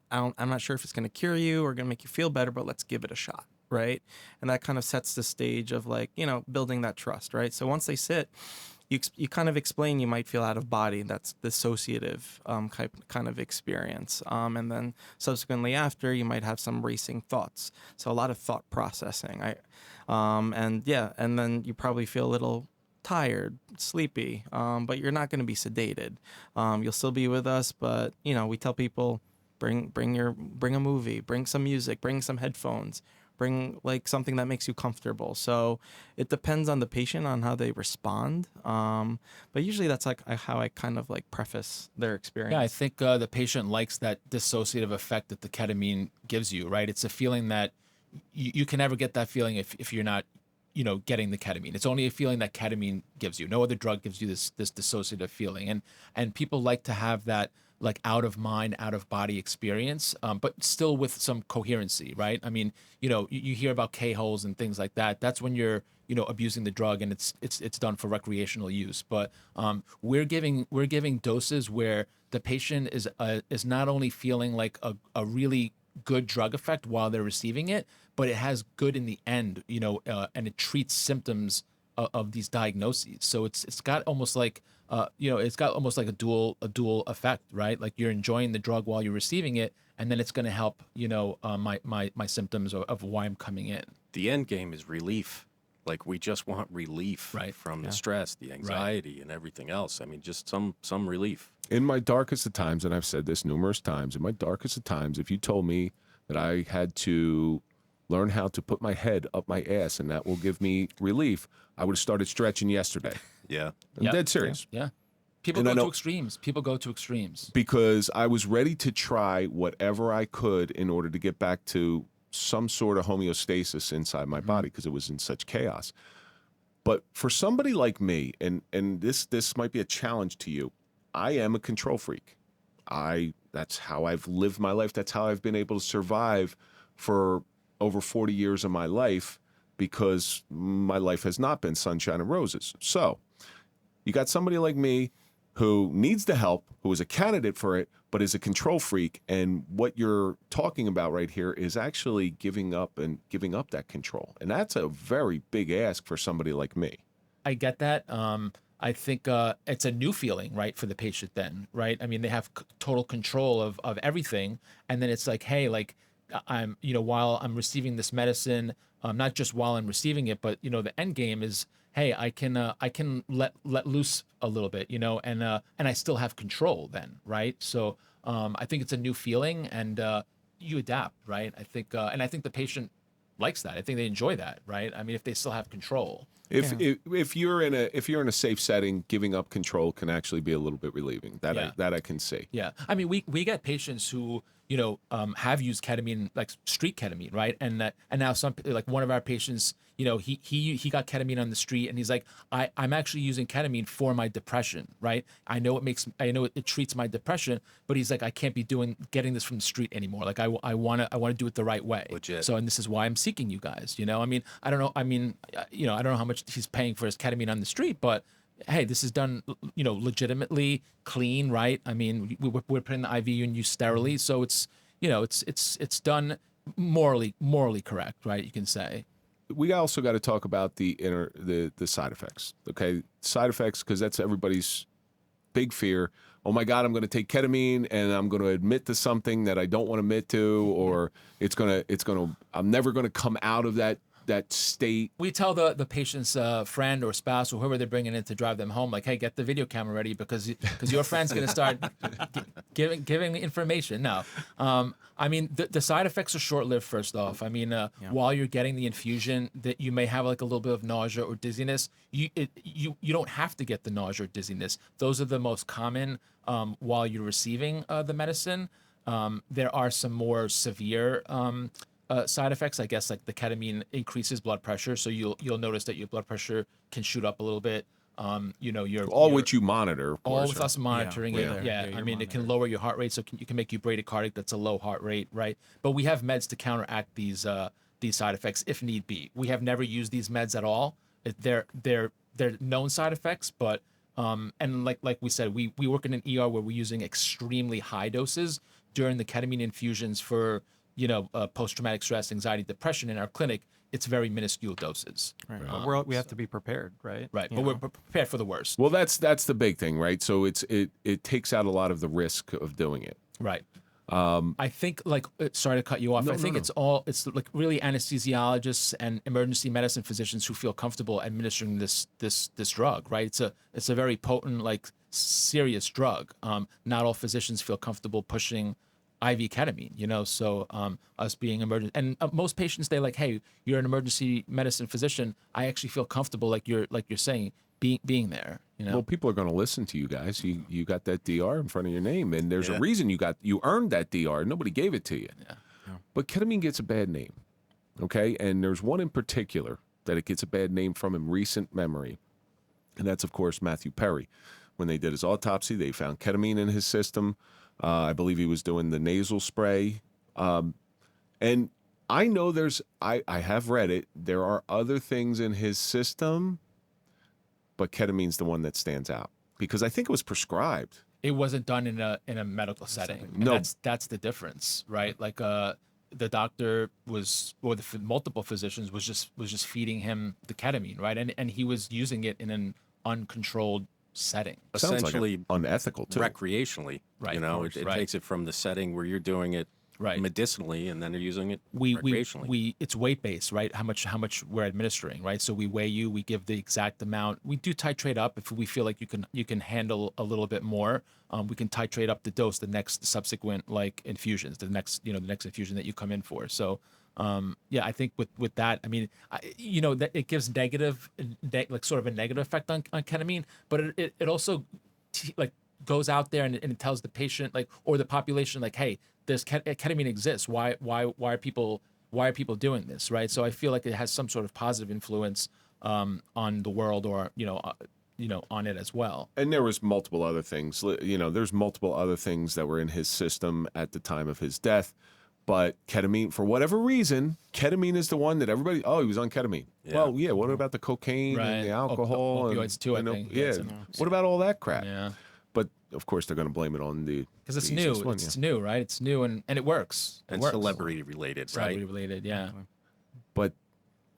I'm not sure if it's gonna cure you or gonna make you feel better, but let's give it a shot, right? And that kind of sets the stage of like, building that trust, right? So once they sit, you kind of explain you might feel out of body. That's dissociative kind of experience. And then subsequently after, you might have some racing thoughts. So a lot of thought processing. And then you probably feel a little tired, sleepy, but you're not going to be sedated. You'll still be with us, but we tell people bring a movie, bring some music, bring some headphones. Bring like something that makes you comfortable. So it depends on the patient on how they respond. But usually that's like how I kind of like preface their experience. Yeah, I think the patient likes that dissociative effect that the ketamine gives you, right? It's a feeling that you can never get that feeling if you're not, getting the ketamine. It's only a feeling that ketamine gives you. No other drug gives you this dissociative feeling. And people like to have that like out of mind, out of body experience, but still with some coherency, right? I mean, you hear about K-holes and things like that. That's when you're, abusing the drug and it's done for recreational use. But we're giving doses where the patient is not only feeling like a really good drug effect while they're receiving it, but it has good in the end, and it treats symptoms of these diagnoses. So it's got almost like it's got almost like a dual effect, right? Like you're enjoying the drug while you're receiving it, and then it's going to help, my symptoms of why I'm coming in. The end game is relief. Like we just want relief from the stress, the anxiety, and everything else. I mean, just some relief. In my darkest of times, and I've said this numerous times, in my darkest of times, if you told me that I had to learn how to put my head up my ass and that will give me relief, I would have started stretching yesterday. Yeah. I'm dead serious. Yeah. People go to extremes. Because I was ready to try whatever I could in order to get back to some sort of homeostasis inside my body because it was in such chaos. But for somebody like me, and this might be a challenge to you, I am a control freak. That's how I've lived my life. That's how I've been able to survive for over 40 years of my life because my life has not been sunshine and roses. So you got somebody like me who needs the help, who is a candidate for it, but is a control freak. And what you're talking about right here is actually giving up that control. And that's a very big ask for somebody like me. I get that. I think it's a new feeling, right, for the patient then, right? I mean, they have total control of everything. And then it's like, hey, like I'm, while I'm receiving this medicine, not just while I'm receiving it, but, the end game is, hey, I can let loose a little bit, and I still have control then, right? So I think it's a new feeling, and you adapt, right? I think the patient likes that. I think they enjoy that, right? I mean, if they still have control. If you're in a safe setting, giving up control can actually be a little bit relieving. That I can see. Yeah, I mean, we get patients who have used ketamine, like street ketamine, right? And now like one of our patients, he got ketamine on the street, and he's like, I'm actually using ketamine for my depression, right? I know it treats my depression, but he's like, I can't be getting this from the street anymore. Like I want to do it the right way. Legit. So, and this is why I'm seeking you guys. I mean, I don't know. I mean, I don't know how much he's paying for his ketamine on the street, but hey, this is done, legitimately clean, right? I mean, we're putting the IV in you sterilely, so it's, it's done morally correct, right? You can say. We also got to talk about the side effects. Okay, side effects, because that's everybody's big fear. Oh my God, I'm going to take ketamine and I'm going to admit to something that I don't want to admit to, or I'm never going to come out of that that state. We tell the patient's friend or spouse or whoever they're bringing in to drive them home, like, hey, get the video camera ready because your friend's going to start giving the information. No, I mean the side effects are short-lived. First off, I mean while you're getting the infusion, that you may have like a little bit of nausea or dizziness. You don't have to get the nausea or dizziness. Those are the most common while you're receiving the medicine. There are some more severe side effects, I guess, like the ketamine increases blood pressure, so you'll notice that your blood pressure can shoot up a little bit. Which you monitor, of all course, with us monitoring it. Yeah, I mean, it can lower your heart rate, so you can make you bradycardic. That's a low heart rate, right? But we have meds to counteract these side effects if need be. We have never used these meds at all. They're known side effects, but and like we said, we work in an ER where we're using extremely high doses during the ketamine infusions for post-traumatic stress, anxiety, depression in our clinic. It's very minuscule doses. Right. We have to be prepared, right? Right. But we're prepared for the worst. Well, that's the big thing, right? So it takes out a lot of the risk of doing it. Right. I think, sorry to cut you off. I think it's like really anesthesiologists and emergency medicine physicians who feel comfortable administering this drug, right? It's a very potent, like serious drug. Not all physicians feel comfortable pushing IV ketamine, so us being emergent, and most patients, they like, hey, you're an emergency medicine physician. I actually feel comfortable, like you're saying, being there. Well, people are going to listen to you guys. You got that DR in front of your name, and there's a reason you earned that DR. Nobody gave it to you. Yeah. But ketamine gets a bad name, okay? And there's one in particular that it gets a bad name from in recent memory, and that's, of course, Matthew Perry. When they did his autopsy, they found ketamine in his system. I believe he was doing the nasal spray. And I know I have read it. There are other things in his system, but ketamine's the one that stands out because I think it was prescribed. It wasn't done in a medical setting. And no, that's the difference, right? Like the doctor multiple physicians was just feeding him the ketamine, right? And he was using it in an uncontrolled setting. Essentially like unethical too. Recreationally, right? It takes it from the setting where you're doing it medicinally, and then you're using it recreationally. It's weight based, right? How much we're administering, right? So we weigh you, we give the exact amount. We do titrate up if we feel like you can handle a little bit more. We can titrate up the dose the next subsequent like infusions, the next infusion that you come in for. So. I think with that, I mean, that it gives sort of a negative effect on ketamine, but it also goes out there and it tells the patient or the population hey, this ketamine exists. Why are people doing this, right? So I feel like it has some sort of positive influence on the world or on it as well. And there was multiple other things. There's multiple other things that were in his system at the time of his death. But ketamine, for whatever reason, ketamine is the one that everybody, he was on ketamine. Yeah. Well, yeah, what about the cocaine and the alcohol? Opioids too, I think. Yeah. What about all that crap? Yeah. But, of course, they're going to blame it on because it's new. It's new, right? It's new, and it works. And celebrity-related, right? Celebrity-related, yeah. But,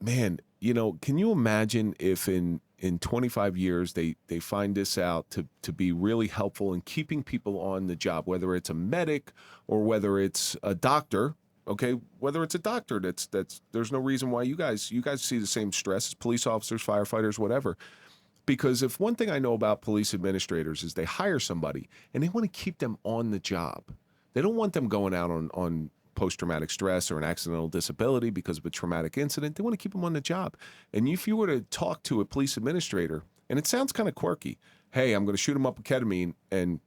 man, can you imagine if in 25 years they find this out to be really helpful in keeping people on the job, whether it's a medic or whether it's a doctor, okay? Whether it's a doctor, that's there's no reason why you guys see the same stress as police officers, firefighters, whatever. Because if one thing I know about police administrators is they hire somebody and they want to keep them on the job. They don't want them going out on post-traumatic stress or an accidental disability because of a traumatic incident. They want to keep them on the job. And if you were to talk to a police administrator, and it sounds kind of quirky, hey, I'm going to shoot them up with ketamine and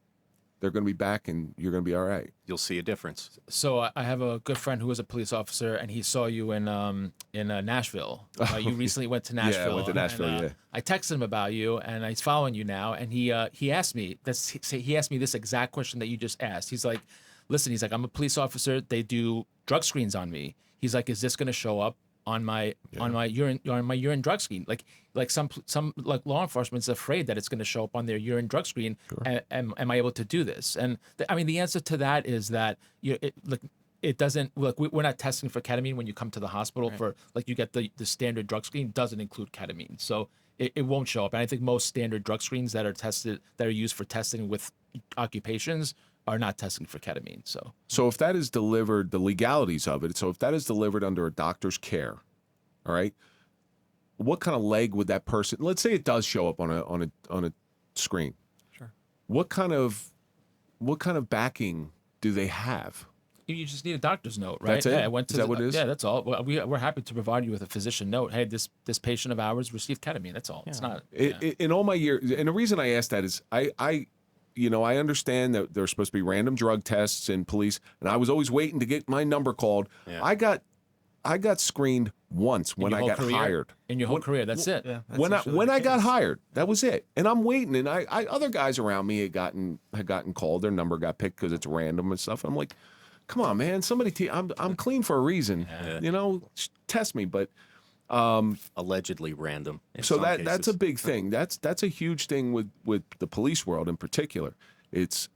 they're going to be back and you're going to be all right. You'll see a difference. So I have a good friend who was a police officer, and he saw you in Nashville. You recently went to Nashville. Yeah, I went to Nashville, I texted him about you, and he's following you now, and he asked me this exact question that you just asked. He's like, listen, I'm a police officer. They do drug screens on me. He's like, is this going to show up on my urine drug screen? Like some law enforcement's afraid that it's going to show up on their urine drug screen. Sure. Am I able to do this? And the answer to that is that it doesn't. Look, we're not testing for ketamine when you come to the hospital. Right. For you get the standard drug screen doesn't include ketamine, so it won't show up. And I think most standard drug screens that are used for testing with occupations are not testing for ketamine. So if that is delivered, the legalities of it, so if that is delivered under a doctor's care, All right. What kind of leg would that person? Let's say it does show up on a screen. Sure. What kind of backing do they have? You just need a doctor's note, right? That's it? Yeah, I went to Is that what it is? Yeah, that's all. Well, we're happy to provide you with a physician note. Hey, this patient of ours received ketamine. That's all. It's not. In all my years, and the reason I ask that is I understand that there's supposed to be random drug tests in police, and I was always waiting to get my number called. Yeah. I got screened once when I got hired. In your whole career, that's it. Yeah, that's When I got hired, that was it. And I'm waiting, and I other guys around me had gotten called. Their number got picked because it's random and stuff. I'm like, come on, man, somebody. I'm clean for a reason. Yeah. Test me. But allegedly random. So that's a big thing. That's a huge thing with the police world in particular. It's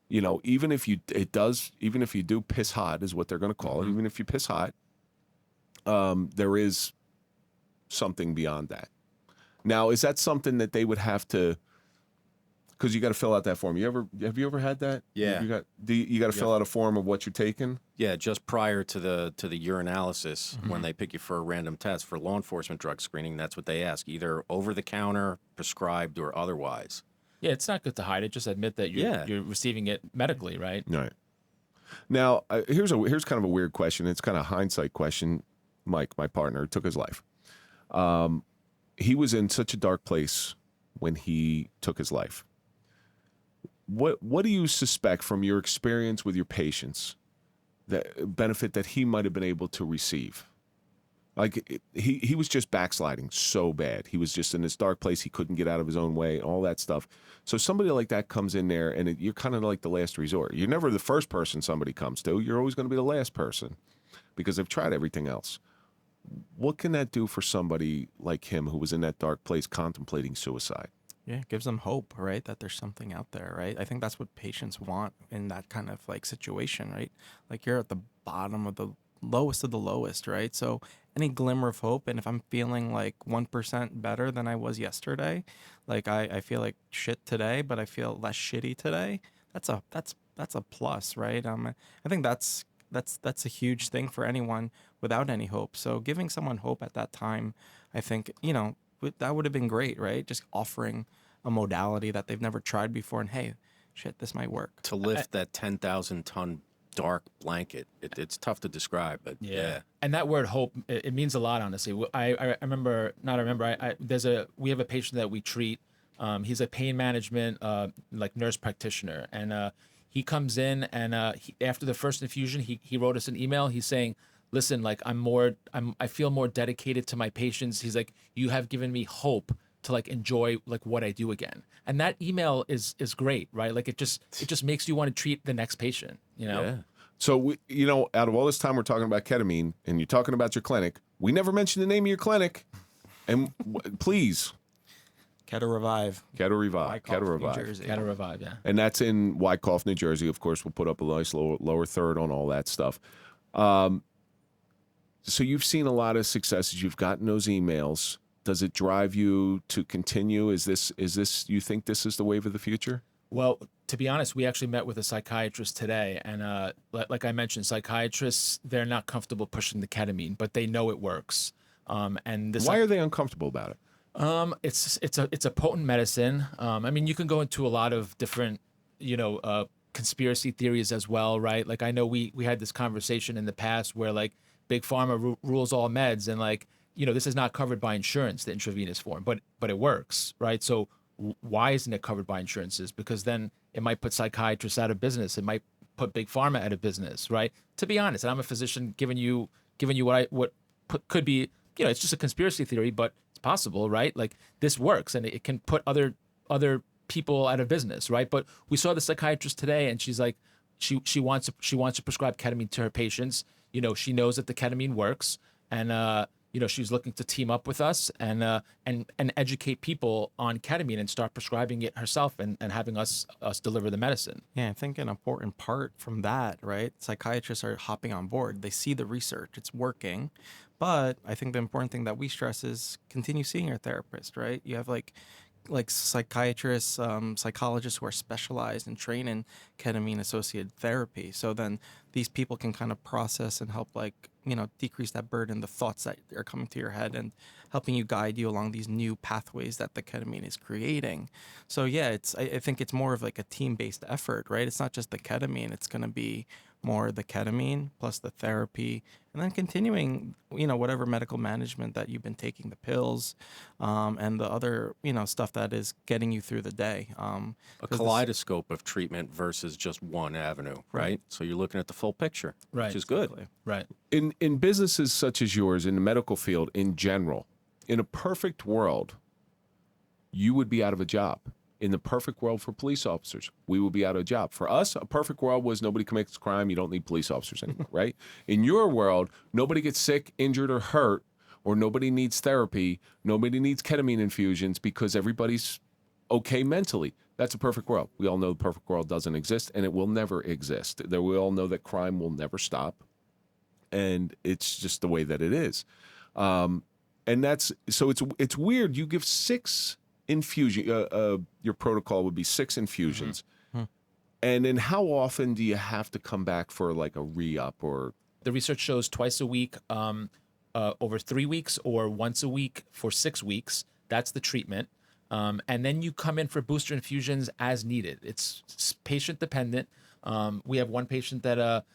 even if you do piss hot is what they're going to call it. Even if you piss hot. There is something beyond that. Now, is that something that they would have to? Because you got to fill out that form. Have you ever had that? Yeah. You got to fill out a form of what you're taking. Yeah, just prior to the urinalysis, when they pick you for a random test for law enforcement drug screening, that's what they ask, either over the counter, prescribed, or otherwise. Yeah, it's not good to hide it. Just admit that you're receiving it medically, right? Right. Now, here's kind of a weird question. It's kind of a hindsight question. Mike, my partner, took his life. He was in such a dark place when he took his life. What do you suspect from your experience with your patients that benefit that he might have been able to receive? Like he was just backsliding so bad. He was just in this dark place. He couldn't get out of his own way, all that stuff. So somebody like that comes in there, and you're kind of like the last resort. You're never the first person somebody comes to. You're always going to be the last person because they've tried everything else. What can that do for somebody like him who was in that dark place contemplating suicide? Yeah, it gives them hope, right? That there's something out there, right? I think that's what patients want in that kind of like situation, right? Like you're at the bottom of the lowest, right? So any glimmer of hope, and if I'm feeling like 1% better than I was yesterday, like I feel like shit today, but I feel less shitty today. That's a plus, right? I think that's a huge thing for anyone without any hope. So giving someone hope at that time, I think, that would have been great, right? Just offering a modality that they've never tried before, and hey, shit, this might work. To lift that 10,000-ton dark blanket, it's tough to describe, but yeah. And that word hope, it means a lot, honestly. We have a patient that we treat. He's a pain management like nurse practitioner, and he comes in, and after the first infusion, he wrote us an email. He's saying, listen, like I feel more dedicated to my patients. He's like, you have given me hope to like enjoy like what I do again. And that email is great, right? Like it just makes you want to treat the next patient, Yeah. So out of all this time we're talking about ketamine, and you're talking about your clinic, we never mentioned the name of your clinic. And please. KetaRevive. KetaRevive. New Jersey. KetaRevive, yeah. And that's in Wyckoff, New Jersey. Of course, we'll put up a nice lower third on all that stuff. So you've seen a lot of successes. You've gotten those emails. Does it drive you to continue? Is this? You think this is the wave of the future? Well, to be honest, we actually met with a psychiatrist today, and like I mentioned, psychiatrists, they're not comfortable pushing the ketamine, but they know it works. And why are they uncomfortable about it? It's a potent medicine. I mean, you can go into a lot of different, conspiracy theories as well, right? Like I know we had this conversation in the past where like big pharma rules all meds, and like this is not covered by insurance, the intravenous form, but it works, right? So why isn't it covered by insurances? Because then it might put psychiatrists out of business. It might put big pharma out of business, right? To be honest, and I'm a physician giving you what could be, it's just a conspiracy theory, but it's possible, right? Like this works, and it can put other people out of business, right? But we saw the psychiatrist today, and she's like, she wants to prescribe ketamine to her patients. She knows that the ketamine works, and she's looking to team up with us and educate people on ketamine and start prescribing it herself and having us deliver the medicine. Yeah, I think an important part from that, right? Psychiatrists are hopping on board. They see the research, it's working. But I think the important thing that we stress is continue seeing your therapist, right? You have like like psychiatrists, psychologists who are specialized and trained in ketamine associated therapy. So then these people can kind of process and help, like, decrease that burden, the thoughts that are coming to your head, and helping you guide you along these new pathways that the ketamine is creating. So yeah, I think it's more of like a team-based effort, right? It's not just the ketamine. It's going to be more the ketamine plus the therapy, and then continuing, whatever medical management that you've been taking, the pills, and the other, stuff that is getting you through the day. A kaleidoscope of treatment versus just one avenue, right? So you're looking at the full picture, which is good. Exactly. Right. In businesses such as yours, in the medical field in general, in a perfect world, you would be out of a job. In the perfect world for police officers, we would be out of a job. For us, a perfect world was nobody commits crime. You don't need police officers anymore, right? In your world, nobody gets sick, injured, or hurt, or nobody needs therapy. Nobody needs ketamine infusions because everybody's okay mentally. That's a perfect world. We all know the perfect world doesn't exist, and it will never exist. We all know that crime will never stop, and it's just the way that it is. And it's weird. You give 6 infusion. Your protocol would be 6 infusions. And then how often do you have to come back for like a re-up? Or The research shows twice a week, over 3 weeks, or once a week for 6 weeks. That's the treatment. And then you come in for booster infusions as needed. It's patient dependent. We have one patient that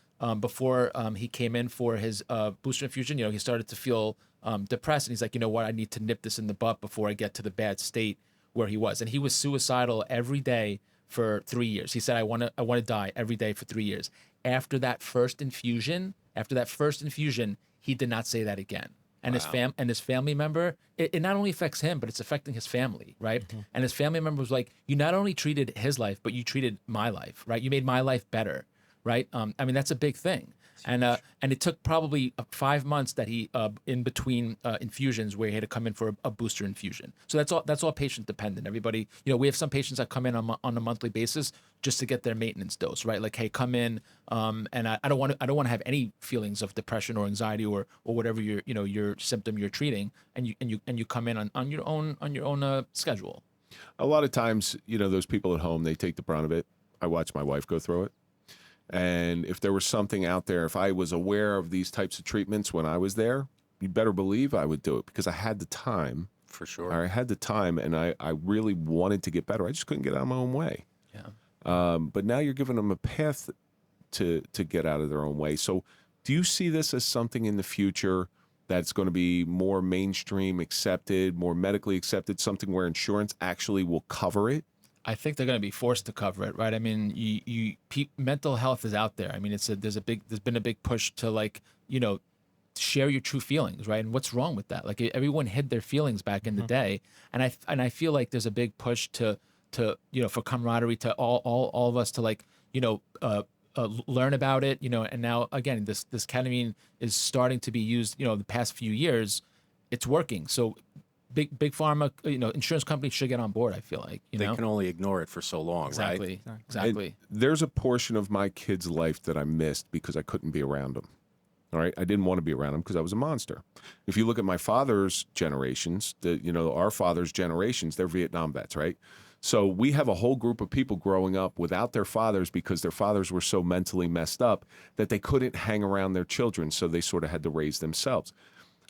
before he came in for his booster infusion, he started to feel depressed, and he's like, you know what, I need to nip this in the butt before I get to the bad state where he was. And he was suicidal every day for 3 years. He said, I want to die every day for 3 years. After that first infusion, he did not say that again. And his family member, it not only affects him, but it's affecting his family, right? And his family member was like, you not only treated his life, but you treated my life, right? You made my life better, right? I mean, that's a big thing. And it took probably 5 months that he in between infusions where he had to come in for a booster infusion. So that's all patient dependent. Everybody, we have some patients that come in on a monthly basis just to get their maintenance dose, right? Like, hey, come in, and I don't want to have any feelings of depression or anxiety or whatever your symptom you're treating, and you come in on your own schedule. a lot of times, those people at home, they take the brunt of it. I watch my wife go through it. And if there was something out there, if I was aware of these types of treatments when I was there, you better believe I would do it because I had the time. For sure. I had the time, and I really wanted to get better. I just couldn't get out of my own way. Yeah. But now you're giving them a path to get out of their own way. So do you see this as something in the future that's going to be more mainstream accepted, more medically accepted, something where insurance actually will cover it? I think they're going to be forced to cover it, right? I mean, mental health is out there. I mean, there's been a big push to share your true feelings, right? And what's wrong with that? Like, everyone hid their feelings back in the day, and I feel like there's a big push to for camaraderie, to all of us to learn about it, and now again this ketamine is starting to be used, the past few years. It's working. So big pharma, insurance companies should get on board. I feel like they can only ignore it for so long, exactly, right? Exactly. And there's a portion of my kid's life that I missed because I couldn't be around them. All right, I didn't want to be around him because I was a monster. If you look at my father's generations, our father's generations, they're Vietnam vets, right? So we have a whole group of people growing up without their fathers because their fathers were so mentally messed up that they couldn't hang around their children, so they sort of had to raise themselves.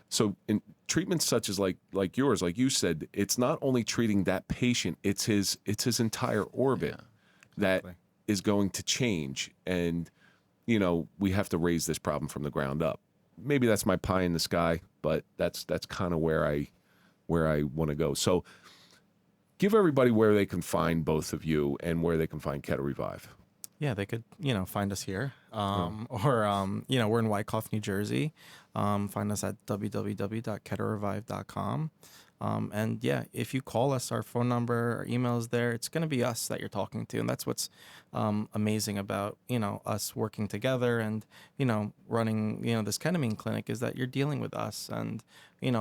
So in treatments such as like yours, like you said, it's not only treating that patient, it's his entire orbit that is going to change. And, we have to raise this problem from the ground up. Maybe that's my pie in the sky, but that's kind of where I want to go. So give everybody where they can find both of you and where they can find KetaRevive. Yeah, they could, find us here. Or, we're in Wyckoff, New Jersey. Find us at www.KetaRevive.com. And yeah, if you call us, our phone number, our email is there. It's going to be us that you're talking to. And that's what's amazing about, us working together and, running, this ketamine clinic, is that you're dealing with us. And,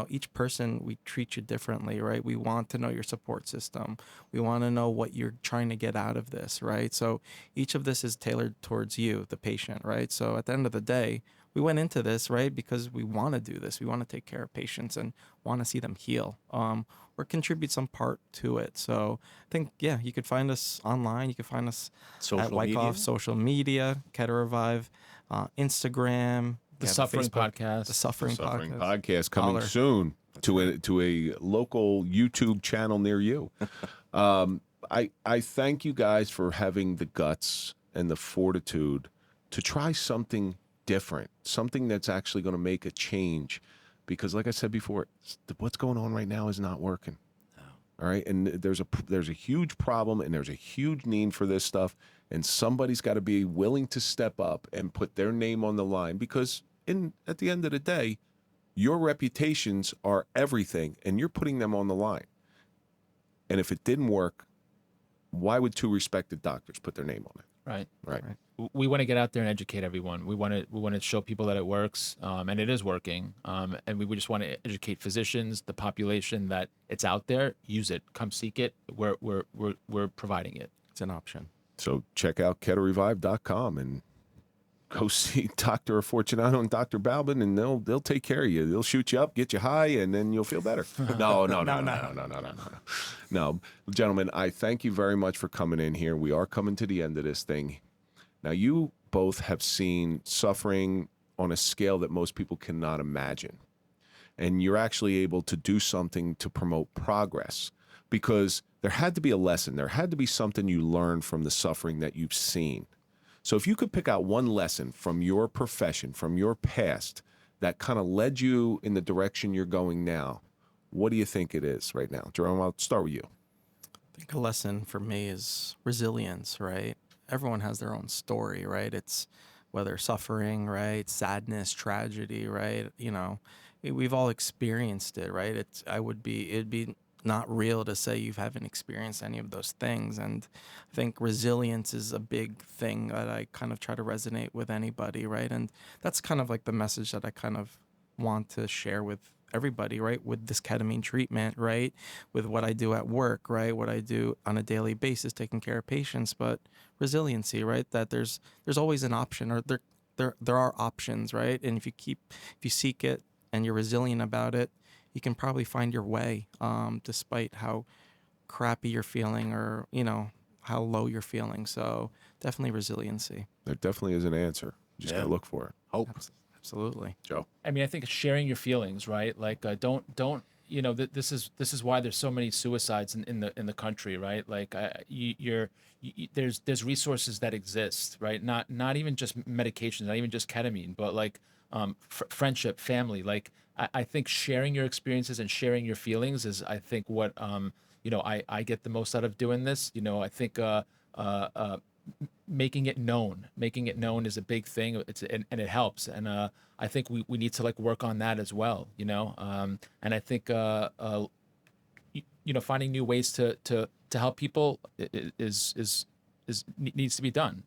each person, we treat you differently, right? We want to know your support system. We want to know what you're trying to get out of this, right? So each of this is tailored towards you, the patient, right? So at the end of the day, we went into this, right, because we want to do this. We want to take care of patients and want to see them heal, or contribute some part to it. So I think, yeah, you could find us online. You can find us at Wyckoff, social media, KetaRevive, Instagram. The yeah, Suffering Facebook, Podcast. The Suffering Podcast. Podcast coming Holler. soon to a local YouTube channel near you. I thank you guys for having the guts and the fortitude to try something different, something that's actually going to make a change. Because like I said before, what's going on right now is not working. All right, and there's a huge problem, and there's a huge need for this stuff, and somebody's got to be willing to step up and put their name on the line, because at the end of the day, your reputations are everything, and you're putting them on the line. And if it didn't work, why would two respected doctors put their name on it? Right. We want to get out there and educate everyone. We want to show people that it works, and it is working. And we just want to educate physicians, the population, that it's out there. Use it. Come seek it. We're providing it. It's an option. So check out KetaRevive.com and go see Dr. Affortunato and Dr. Balbin, and they'll take care of you. They'll shoot you up, get you high, and then you'll feel better. No, gentlemen, I thank you very much for coming in here. We are coming to the end of this thing. Now, you both have seen suffering on a scale that most people cannot imagine, and you're actually able to do something to promote progress, because there had to be a lesson. There had to be something you learned from the suffering that you've seen. So if you could pick out one lesson from your profession, from your past, that kind of led you in the direction you're going now, what do you think it is right now? Jerome, I'll start with you. I think a lesson for me is resilience, right? Everyone has their own story, right? It's whether suffering, right? Sadness, tragedy, right? You know, we've all experienced it, right? It'd be not real to say you haven't experienced any of those things. And I think resilience is a big thing that I kind of try to resonate with anybody, right? And that's kind of like the message that I kind of want to share with everybody, right? With this ketamine treatment, right? With what I do at work, right? What I do on a daily basis, taking care of patients, but resiliency, right? That there's always an option, or there are options, right? And if you seek it and you're resilient about it, you can probably find your way, despite how crappy you're feeling, or, you know, how low you're feeling. So definitely resiliency. There definitely is an answer. You just got to look for it. Hope. Absolutely. Joe? I mean, I think sharing your feelings, right? Like, don't, you know, this is why there's so many suicides in the country, right? Like, there's resources that exist, right? Not even just medications, not even just ketamine, but like friendship, family. Like, I think sharing your experiences and sharing your feelings is, I think, what you know, I get the most out of doing this. You know, I think making it known is a big thing. And it helps. And I think we need to like work on that as well, you know. And I think you know, finding new ways to help people is needs to be done.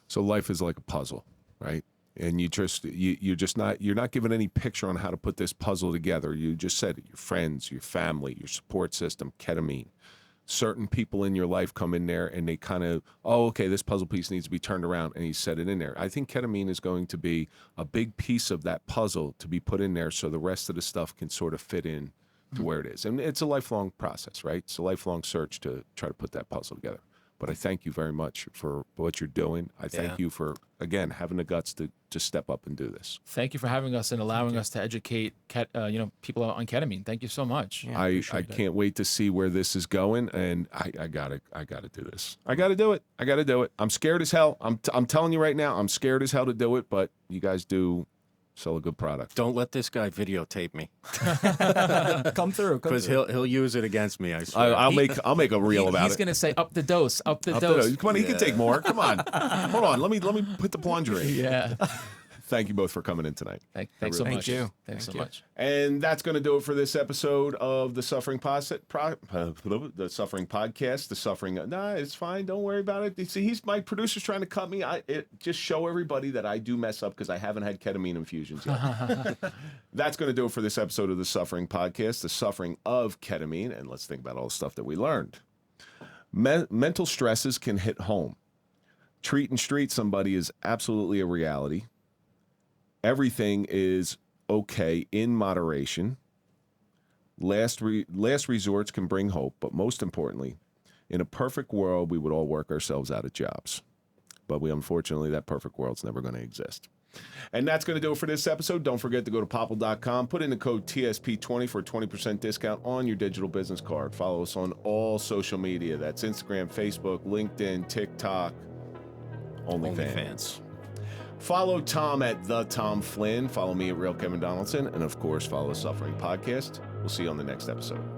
So life is like a puzzle, right? And you're not given any picture on how to put this puzzle together. You just said it, your friends, your family, your support system, ketamine. Certain people in your life come in there and they kind of, oh, okay, this puzzle piece needs to be turned around, and you set it in there. I think ketamine is going to be a big piece of that puzzle to be put in there, so the rest of the stuff can sort of fit in to where it is. And it's a lifelong process, right? It's a lifelong search to try to put that puzzle together. But I thank you very much for what you're doing. I thank you for, again, having the guts to step up and do this. Thank you for having us and allowing us to educate you know, people on ketamine. Thank you so much. Yeah, I appreciate it. can't wait to see where this is going, and I gotta do this. I gotta do it. I'm scared as hell. I'm telling you right now, I'm scared as hell to do it. But you guys do sell a good product. Don't let this guy videotape me, Come through. because he'll use it against me. I swear. I'll make a reel about He's it. gonna say up the dose. Up the dose. Come on, he can take more. Come on, hold on. Let me put the plunger in. Yeah. Thank you both for coming in tonight. Thanks so Thank much. you. Thanks so Thank you. much. And that's going to do it for this episode of the Suffering the Suffering Podcast. The Suffering. Nah, it's fine. Don't worry about it. See, my producer's trying to cut me. Just show everybody that I do mess up because I haven't had ketamine infusions yet. That's going to do it for this episode of the Suffering Podcast, the Suffering of Ketamine. And let's think about all the stuff that we learned. Mental stresses can hit home. Treat and street somebody is absolutely a reality. Everything is okay in moderation. Last resorts can bring hope, but most importantly, in a perfect world, we would all work ourselves out of jobs. But unfortunately, that perfect world's never going to exist. And that's going to do it for this episode. Don't forget to go to popple.com, put in the code TSP20 for a 20% discount on your digital business card. Follow us on all social media. That's Instagram, Facebook, LinkedIn, TikTok, OnlyFans. Follow Tom at The Tom Flynn. Follow me at Real Kevin Donaldson. And, of course, follow the Suffering Podcast. We'll see you on the next episode.